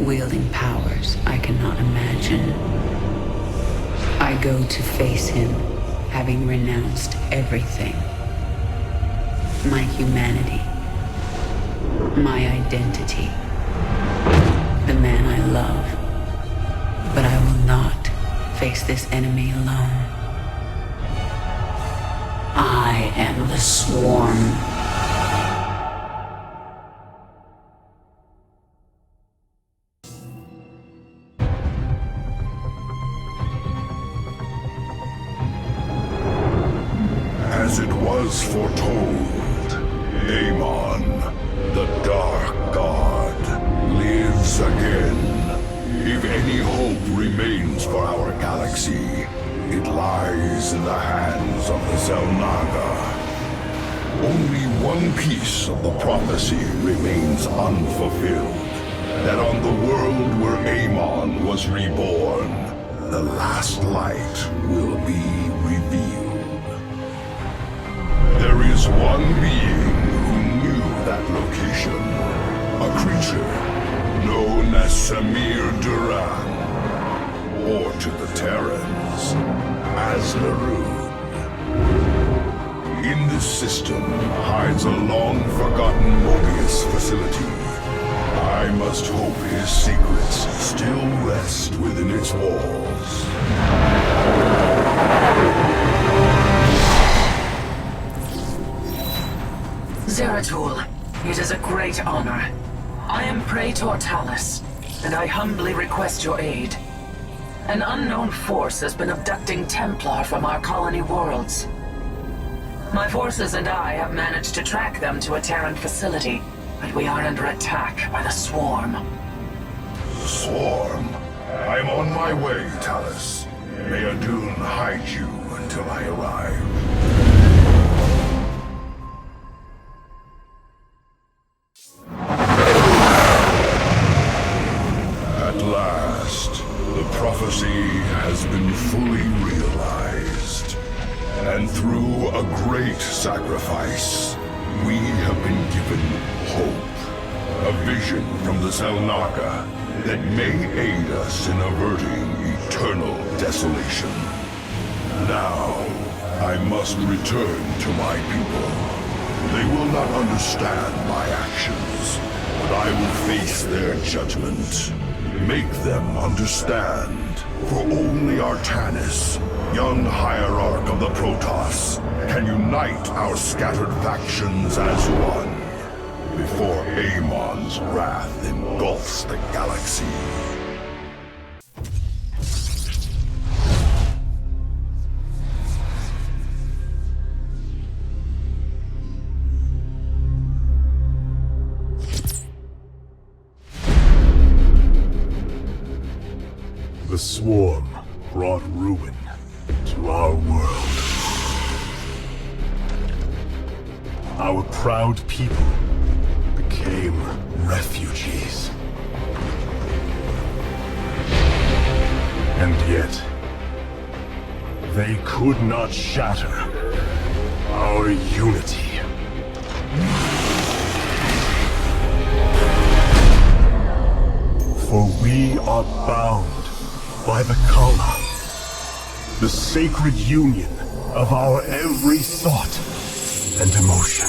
wielding powers I cannot imagine. I go to face him, having renounced everything. My humanity, my identity, the man I love. But I will not face this enemy alone. I am the Swarm. As it was foretold, Amon, the Dark God, lives again. If any hope remains for our galaxy, it lies in the hands of the Zelnaga. Only one piece of the prophecy remains unfulfilled. That on the world where Amon was reborn, the last light will be revealed. There is one being who knew that location. A creature known as Samir Duran. Or to the Terrans, as Larun. In this system hides a long-forgotten Mobius facility. I must hope his secrets still rest within its walls. Zeratul, it is a great honor. I am Praetor Talus, and I humbly request your aid. An unknown force has been abducting Templar from our colony worlds. My forces and I have managed to track them to a Terran facility, but we are under attack by the Swarm. Swarm? I'm on my way, Talus. May Adun hide you until I arrive. At last, the prophecy has been fully realized. And through a great sacrifice, we have been given hope. A vision from the Zelnaka that may aid us in averting eternal desolation. Now, I must return to my people. They will not understand my actions, but I will face their judgment. Make them understand, for only Artanis, young hierarch of the Protoss, can unite our scattered factions as one, before Amon's wrath engulfs the galaxy. The Swarm brought ruin to our world. Our proud people became refugees. And yet, they could not shatter our unity. For we are bound by the Kala, the sacred union of our every thought and emotion.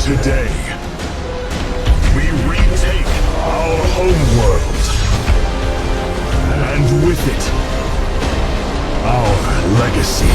Today, we retake our homeworld, and with it, our legacy.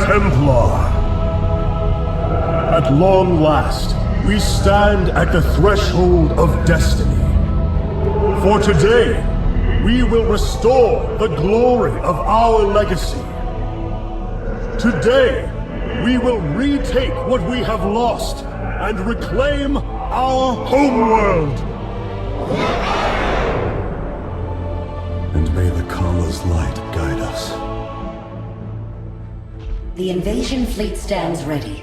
Templar. At long last, We stand at the threshold of destiny. For today, we will restore the glory of our legacy. Today, we will retake what we have lost and reclaim our homeworld. And may the Kala's light guide us. The invasion fleet stands ready.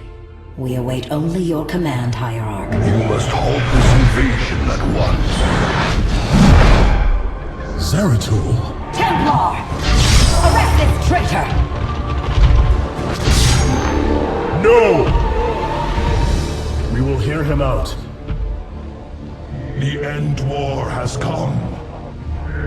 We await only your command, Hierarch. You must halt this invasion at once. Zeratul? Templar! Arrest this traitor! No! We will hear him out. The end war has come.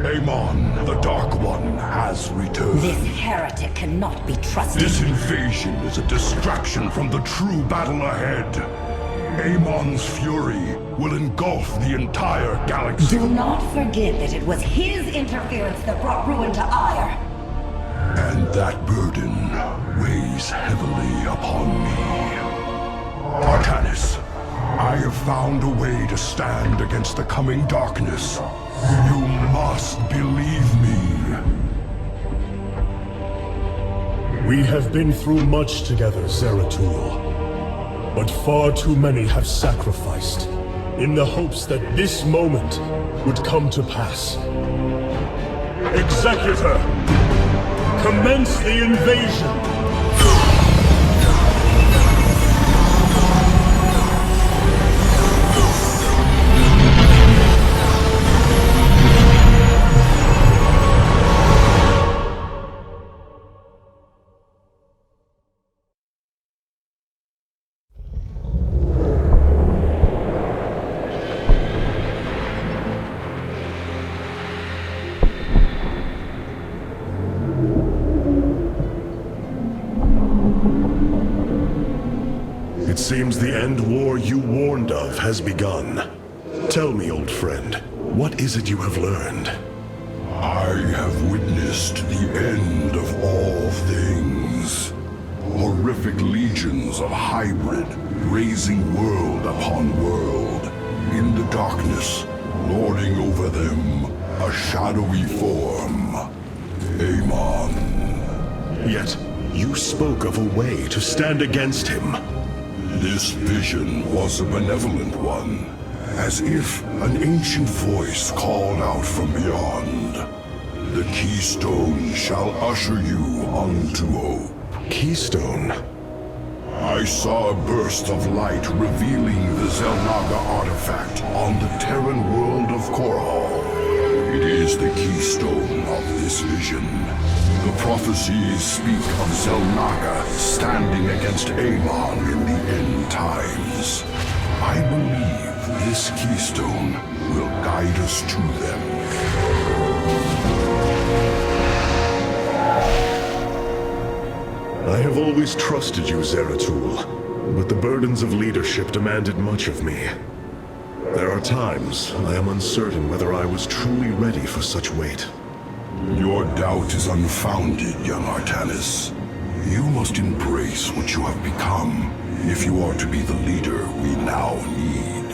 Amon, the Dark One, has returned. This heretic cannot be trusted. This invasion is a distraction from the true battle ahead. Amon's fury will engulf the entire galaxy. Do not forget that it was his interference that brought ruin to Ire. And that burden weighs heavily upon me. Artanis, I have found a way to stand against the coming darkness. You must believe me. We have been through much together, Zeratul. But far too many have sacrificed, in the hopes that this moment would come to pass. Executor, commence the invasion! It seems the end war you warned of has begun. Tell me, old friend, what is it you have learned? I have witnessed the end of all things. Horrific legions of hybrid, raising world upon world. In the darkness, lording over them, a shadowy form. Amon. Yet, you spoke of a way to stand against him. This vision was a benevolent one, as if an ancient voice called out from beyond. The keystone shall usher you unto hope. Keystone? I saw a burst of light revealing the Zelnaga artifact on the Terran world of Korhal. It is the keystone of this vision. The prophecies speak of Zelnaga standing against Amon in the end times. I believe this keystone will guide us to them. I have always trusted you, Zeratul, but the burdens of leadership demanded much of me. There are times I am uncertain whether I was truly ready for such weight. Your doubt is unfounded, young Artanis. You must embrace what you have become, if you are to be the leader we now need.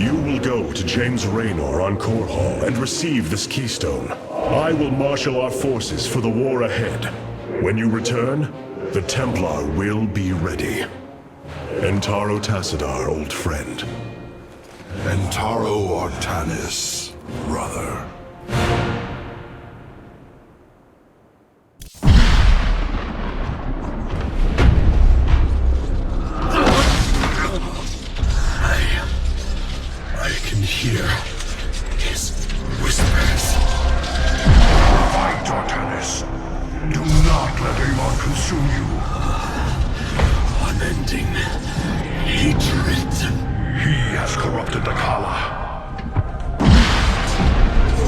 You will go to James Raynor on Korhal and receive this keystone. I will marshal our forces for the war ahead. When you return, the Templar will be ready. Entaro Tassadar, old friend. Entaro Artanis, brother. I can hear his whispers. Fight, Artanis. Do not let Amon consume you. Unending hatred. He has corrupted the Kala.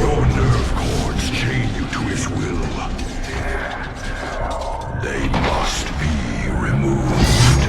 Your nerve cords chain you to his will. They must be removed.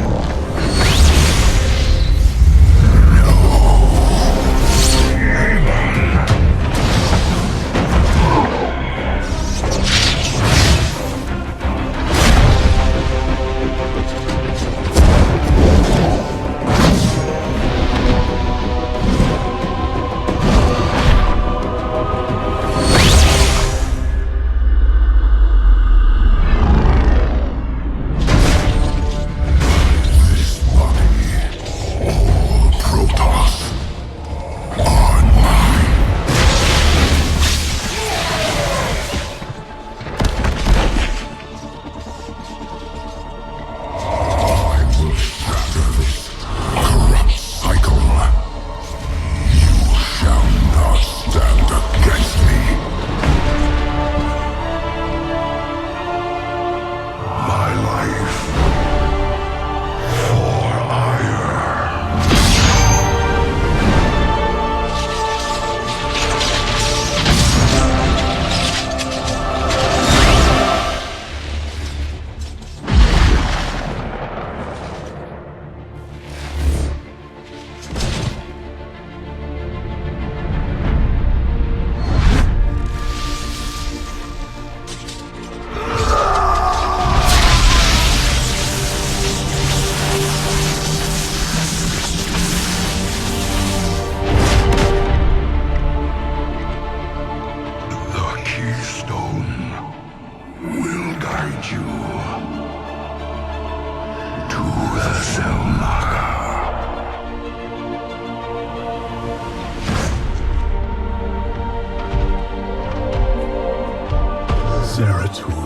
Zeratul.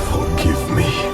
Forgive me.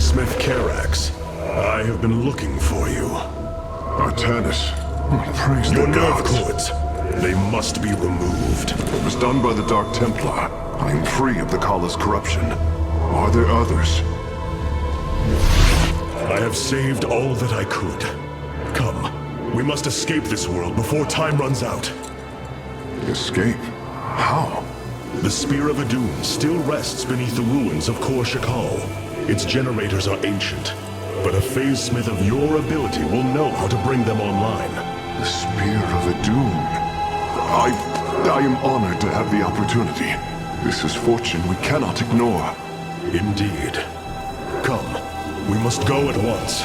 Smith Karax, I have been looking for you. Artanis, praise Your the nerve gods. cords, they must be removed. It was done by the Dark Templar. I am free of the Kala's corruption. Are there others? I have saved all that I could. Come, we must escape this world before time runs out. Escape? How? The Spear of Adun still rests beneath the ruins of Kor Shakal. Its generators are ancient, but a phase smith of your ability will know how to bring them online. The Spear of Adun. I am honored to have the opportunity. This is fortune we cannot ignore. Indeed. Come, we must go at once.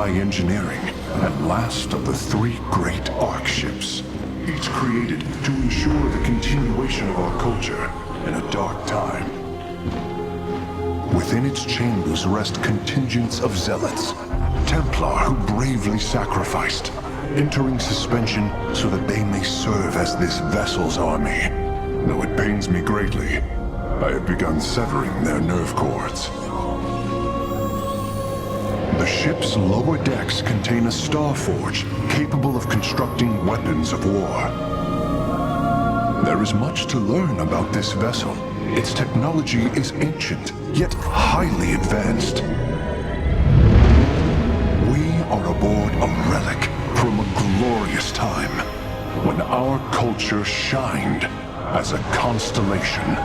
Engineering, and last of the three great Ark ships, each created to ensure the continuation of our culture in a dark time. Within its chambers rest contingents of zealots, Templar who bravely sacrificed, entering suspension so that they may serve as this vessel's army. Though it pains me greatly, I have begun severing their nerve cords. The ship's lower decks contain a star forge capable of constructing weapons of war. There is much to learn about this vessel. Its technology is ancient, yet highly advanced. We are aboard a relic from a glorious time when our culture shined as a constellation.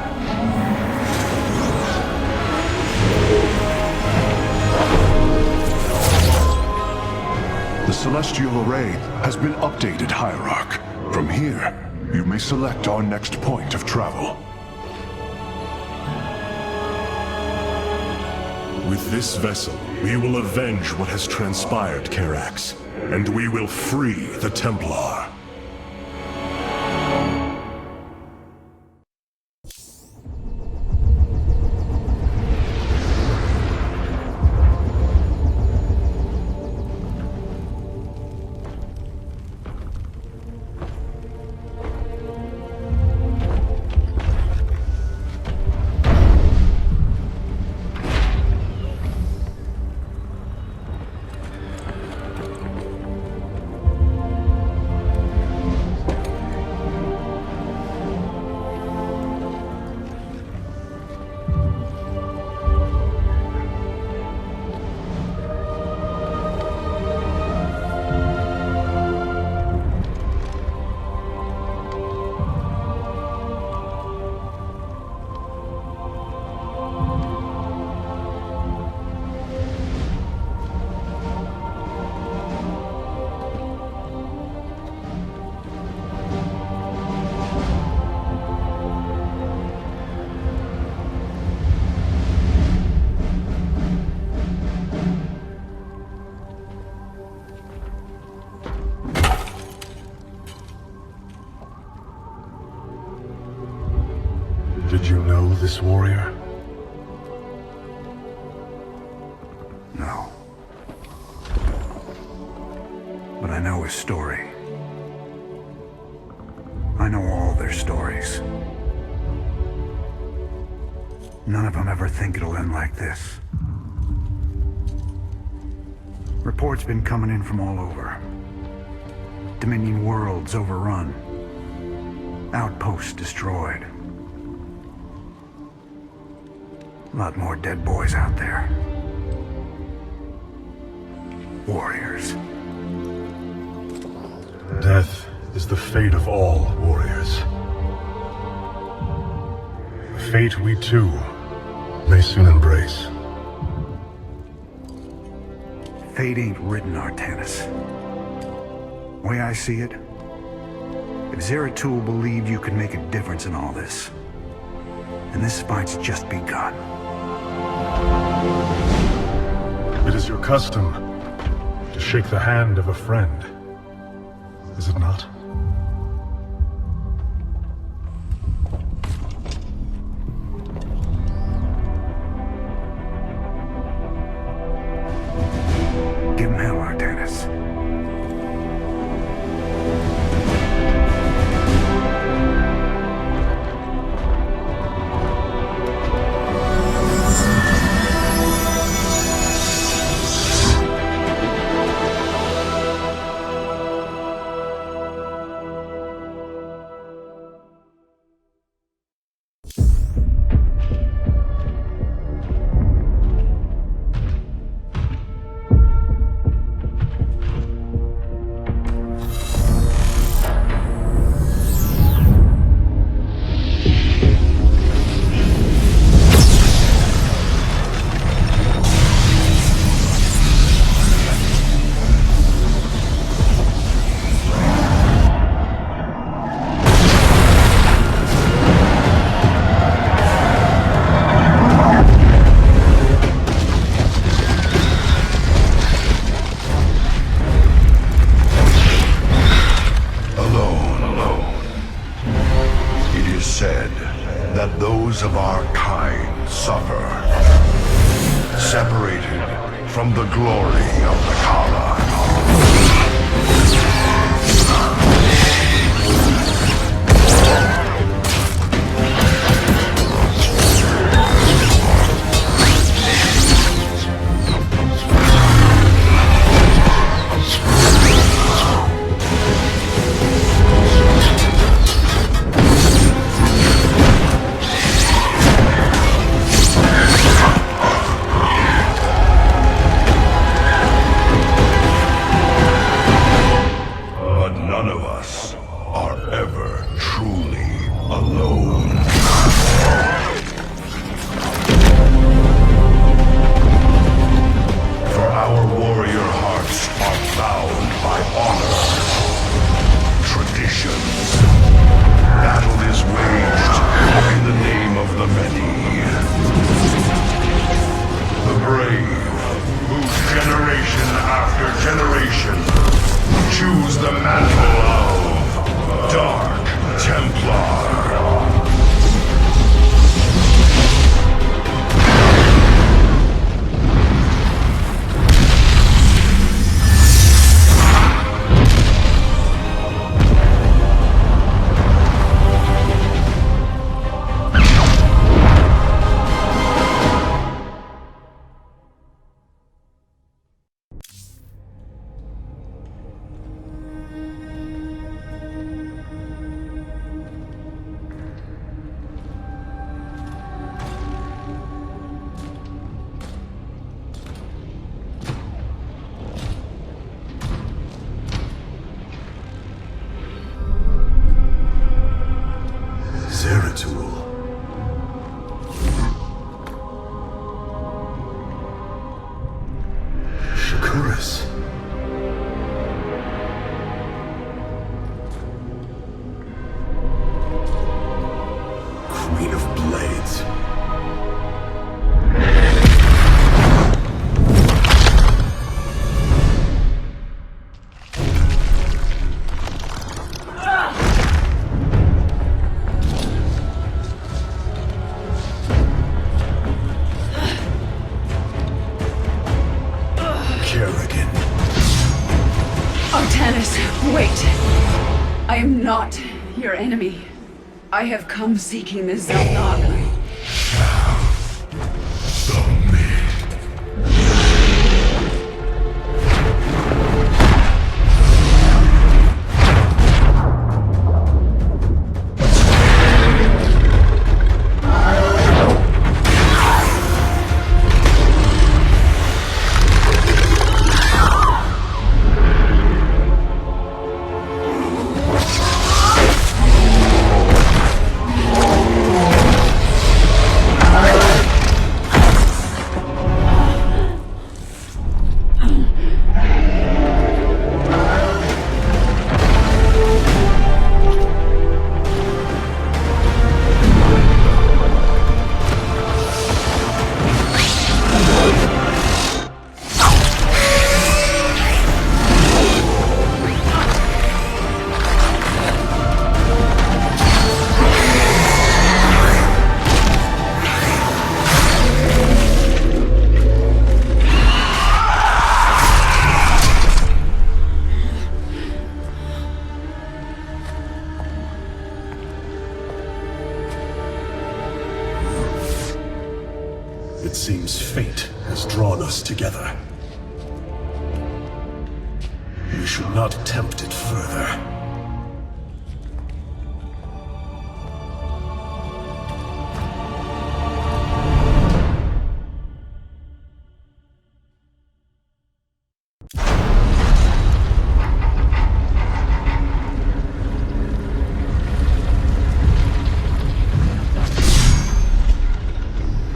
The Celestial Array has been updated, Hierarch. From here, you may select our next point of travel. With this vessel, we will avenge what has transpired, Karax, and we will free the Templar. Did you know this warrior? No. But I know his story. I know all their stories. None of them ever think it'll end like this. Reports been coming in from all over. Dominion worlds overrun. Outposts destroyed. A lot more dead boys out there. Warriors. Death is the fate of all warriors. A fate we too may soon embrace. Fate ain't written, Artanis. Way I see it, if Zeratul believed you could make a difference in all this, then this fight's just begun. It is your custom to shake the hand of a friend, is it not? Give him hell, Artanis. Of our kind suffer, separated from the glory of the Kala. Artanis, wait! I am not your enemy. I have come seeking the Zelnaga. It seems fate has drawn us together. We should not attempt it further.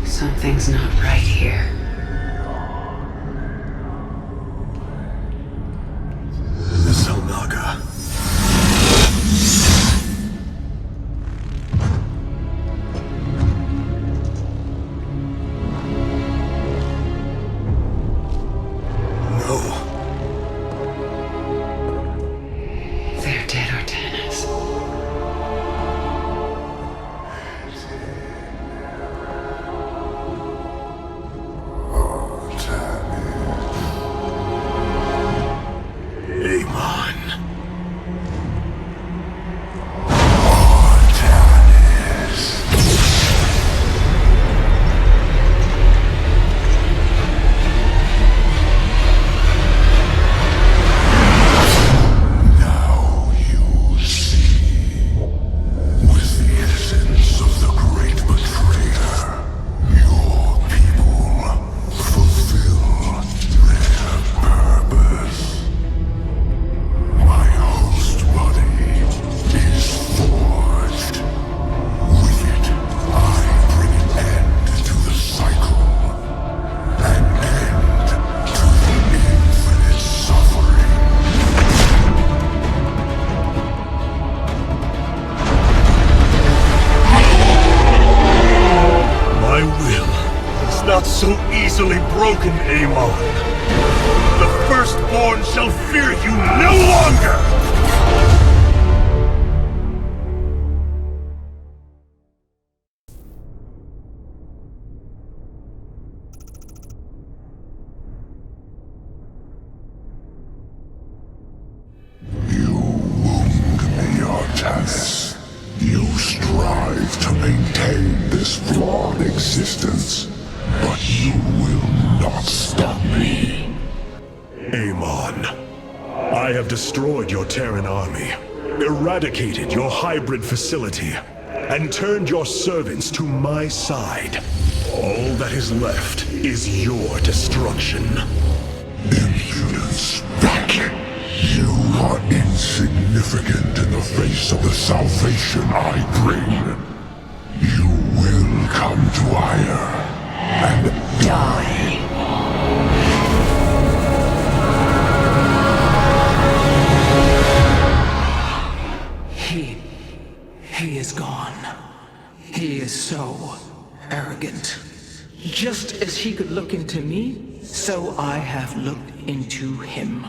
Something's not right here. The Zelnaga. No. They're dead, Artanis. So easily broken, Amon. The Firstborn shall fear you no longer! You wound me, Artanis. You strive to maintain this flawed existence. But you will not stop me. Amon, I have destroyed your Terran army, eradicated your hybrid facility, and turned your servants to my side. All that is left is your destruction. Impudence, Beck. You are insignificant in the face of the salvation I bring. You will come to Ire. And die. He is gone. He is so arrogant. Just as he could look into me, so I have looked into him.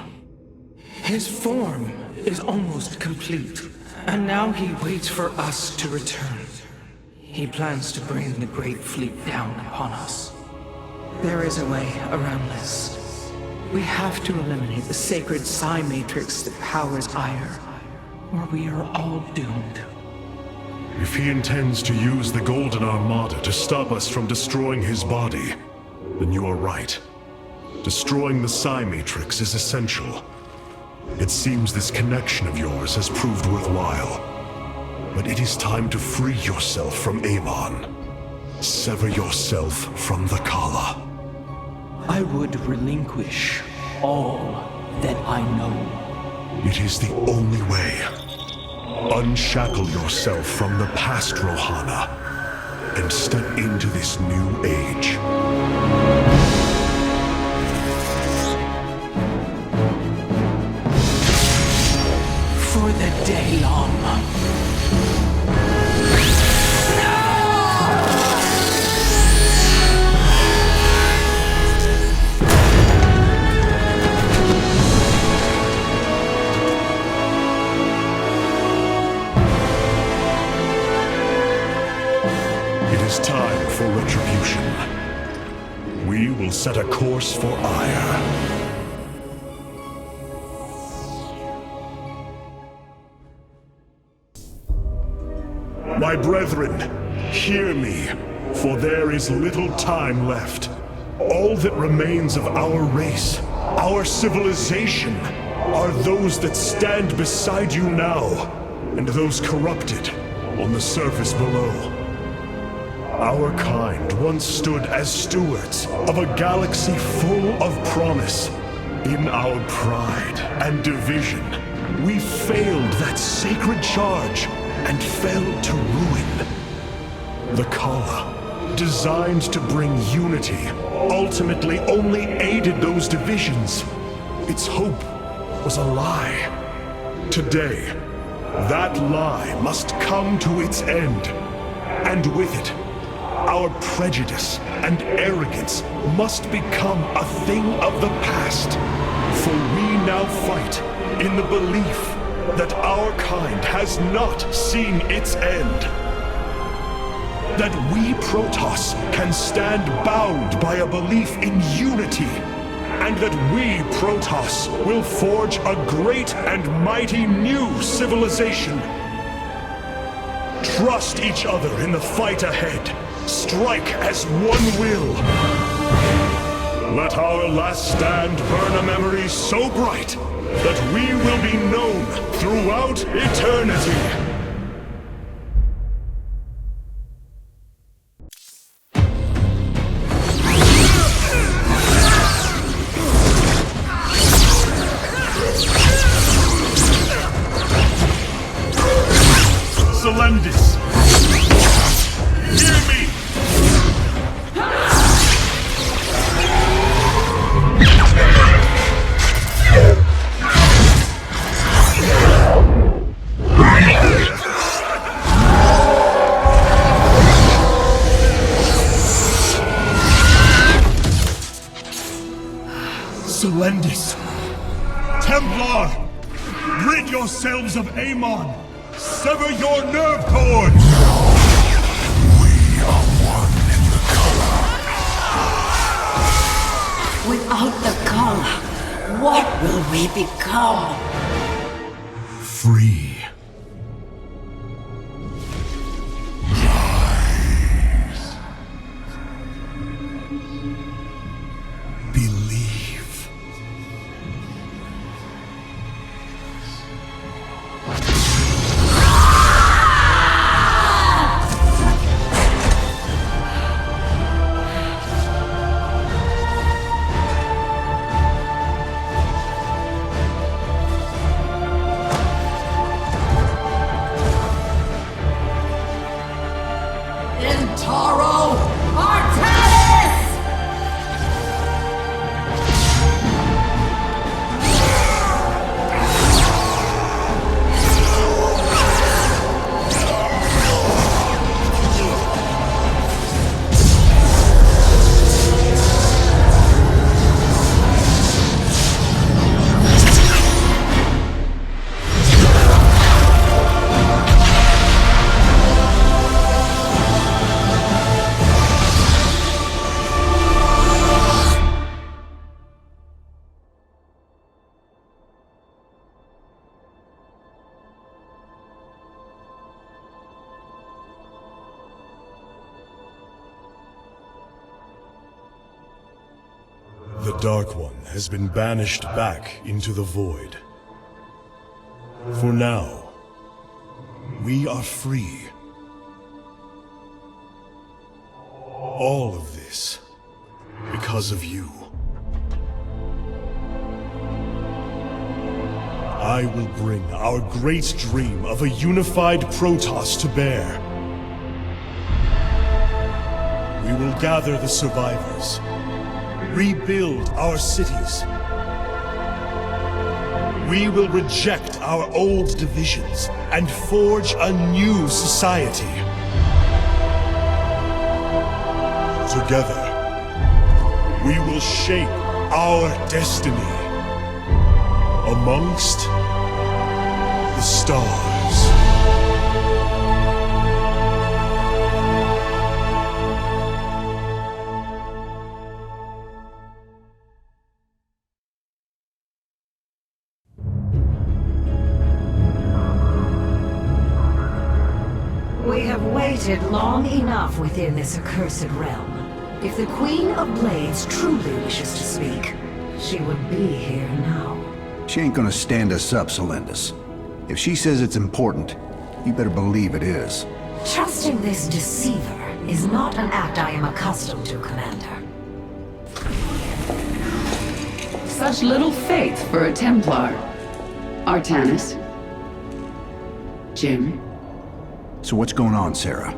His form is almost complete, and now he waits for us to return. He plans to bring the Great Fleet down upon us. There is a way around this. We have to eliminate the sacred psi matrix that powers Ire, or we are all doomed. If he intends to use the Golden Armada to stop us from destroying his body, then you are right. Destroying the psi matrix is essential. It seems this connection of yours has proved worthwhile. But it is time to free yourself from Amon. Sever yourself from the Kala. I would relinquish all that I know. It is the only way. Unshackle yourself from the past, Rohana, and step into this new age. For the day long. It is time for Retribution. We will set a course for Ire. My brethren, hear me, for there is little time left. All that remains of our race, our civilization, are those that stand beside you now, and those corrupted on the surface below. Our kind once stood as stewards of a galaxy full of promise. In our pride and division, we failed that sacred charge and fell to ruin. The Kala, designed to bring unity, ultimately only aided those divisions. Its hope was a lie. Today, that lie must come to its end. And with it, our prejudice and arrogance must become a thing of the past. For we now fight in the belief that our kind has not seen its end. That we Protoss can stand bound by a belief in unity, and that we Protoss will forge a great and mighty new civilization. Trust each other in the fight ahead. Strike as one will. Let our last stand burn a memory so bright that we will be known throughout eternity. Selendis! Hear me! Selendis! Templar! Rid yourselves of Amon! Sever your nerve cords! We are one in the Kala. Without the Kala, what will we become? Free. Rise. Believe. The Dark One has been banished back into the void. For now, we are free. All of this because of you. I will bring our great dream of a unified Protoss to bear. We will gather the survivors, rebuild our cities. We will reject our old divisions and forge a new society. Together, we will shape our destiny amongst the stars. We have waited long enough within this accursed realm. If the Queen of Blades truly wishes to speak, she would be here now. She ain't gonna stand us up, Solendis. If she says it's important, you better believe it is. Trusting this deceiver is not an act I am accustomed to, Commander. Such little faith for a Templar. Artanis. Jim. So what's going on, Sarah?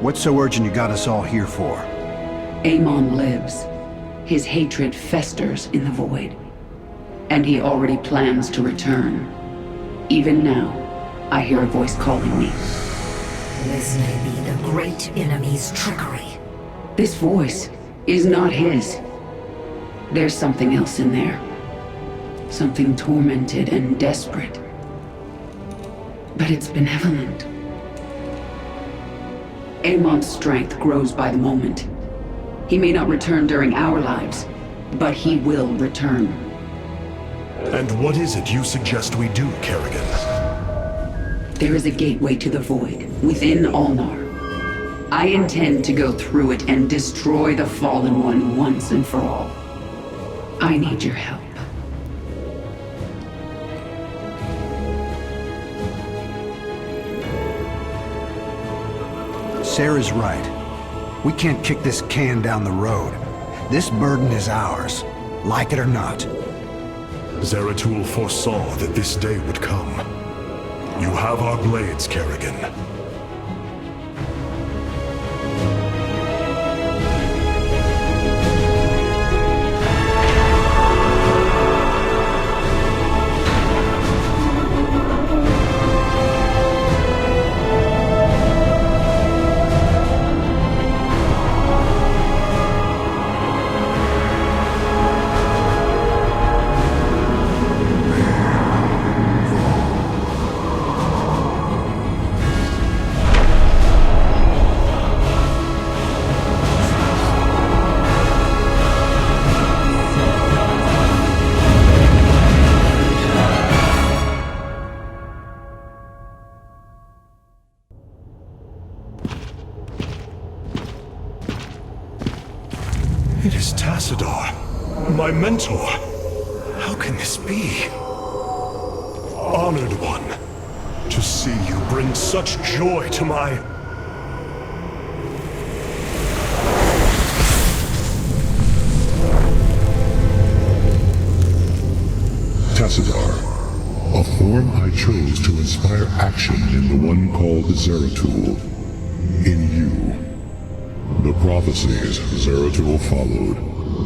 What's so urgent you got us all here for? Amon lives. His hatred festers in the void. And he already plans to return. Even now, I hear a voice calling me. This may be the great enemy's trickery. This voice is not his. There's something else in there. Something tormented and desperate. But it's benevolent. Amon's strength grows by the moment. He may not return during our lives, but he will return. And what is it you suggest we do, Kerrigan? There is a gateway to the void, within Ulnar. I intend to go through it and destroy the Fallen One once and for all. I need your help. Sarah's right. We can't kick this can down the road. This burden is ours, like it or not. Zeratul foresaw that this day would come. You have our blades, Kerrigan. It is Tassadar, my mentor. How can this be? Honored one, to see you bring such joy to my... Tassadar, a form I chose to inspire action in the one called Zeratul. In you. The prophecies Zeratul followed,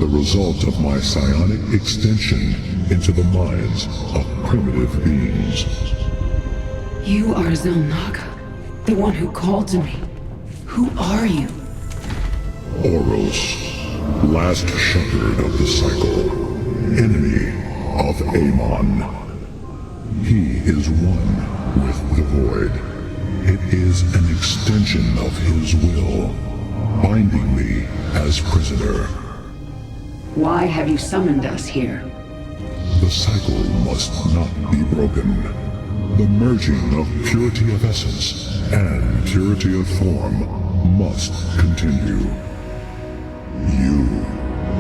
the result of my psionic extension into the minds of primitive beings. You are Zelnaga, the one who called to me. Who are you? Oros, last shepherd of the cycle, enemy of Amon. He is one with the void. It is an extension of his will, binding me as prisoner. Why have you summoned us here? The cycle must not be broken. The merging of purity of essence and purity of form must continue. You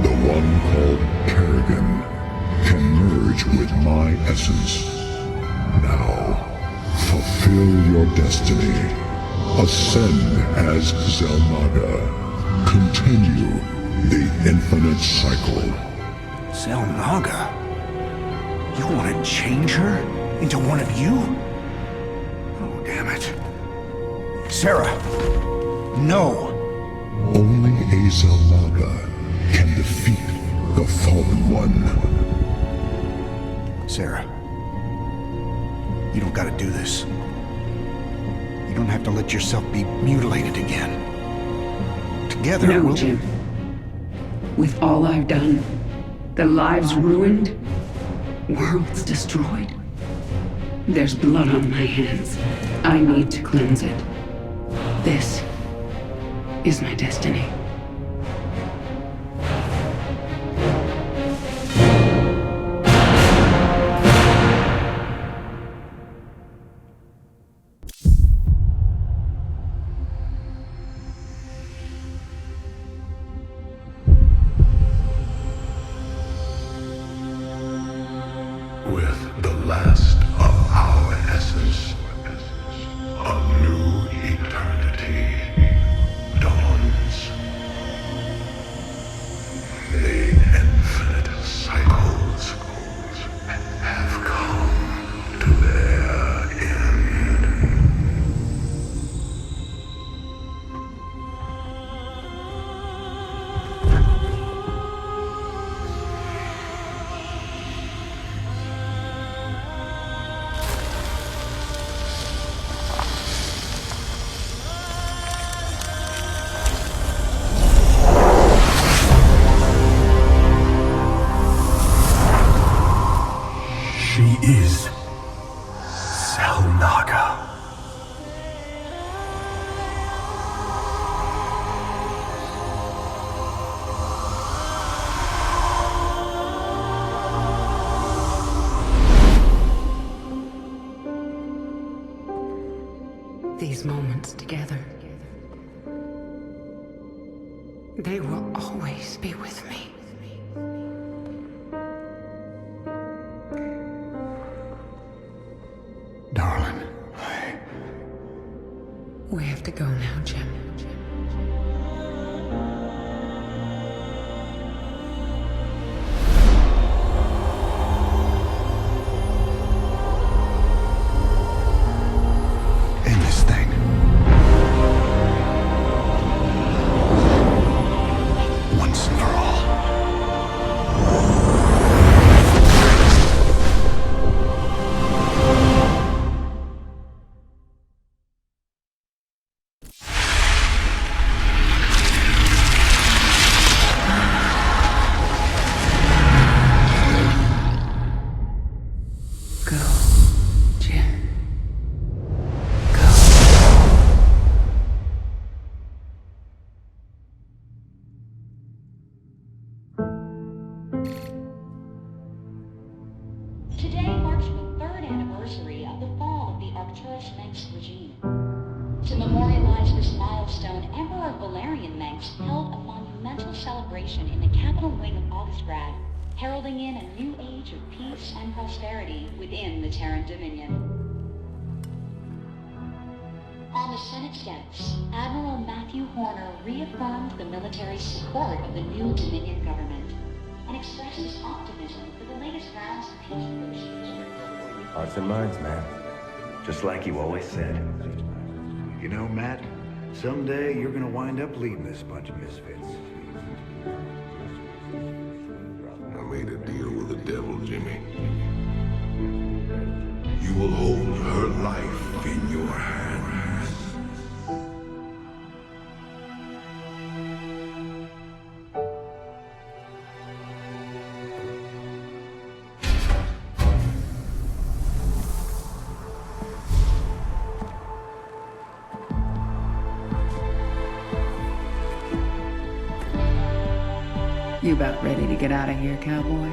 The one called Kerrigan can merge with my essence. Now, fulfill your destiny. Ascend as Xel'Naga. Continue the infinite cycle. Xel'Naga? You want to change her into one of you? Oh, damn it. Sarah, no. Only a Xel'Naga can defeat the Fallen One. Sarah, you don't gotta do this. You don't have to let yourself be mutilated again. Together, no, we'll... Jim. With all I've done, the lives ruined, worlds destroyed, there's blood on my hands. I need to cleanse it. This is my destiny. With the last of our essence, a new eternity dawns. The infinite cycles have come to their end. She is Xel'Naga. These moments together, they will always be with me. Darling. We have to go now, Jim. End this thing. Once and for all. Go, Jim. Today marks the third anniversary of the fall of the Mengsk regime. To memorialize this milestone, Emperor Valerian Mengsk held a monumental celebration in the capital wing of Augustgrad, heralding in a new age of peace and prosperity within the Terran Dominion. On the Senate steps, Admiral Matthew Horner reaffirmed the military support of the new Dominion government and expressed his optimism for the latest rounds of peace negotiations. Hearts and minds, man. Just like you always said. You know, Matt, someday you're gonna wind up leading this bunch of misfits. I made a deal with the devil, Jimmy. You will hold her life in your hands. You about ready to get out of here, cowboy?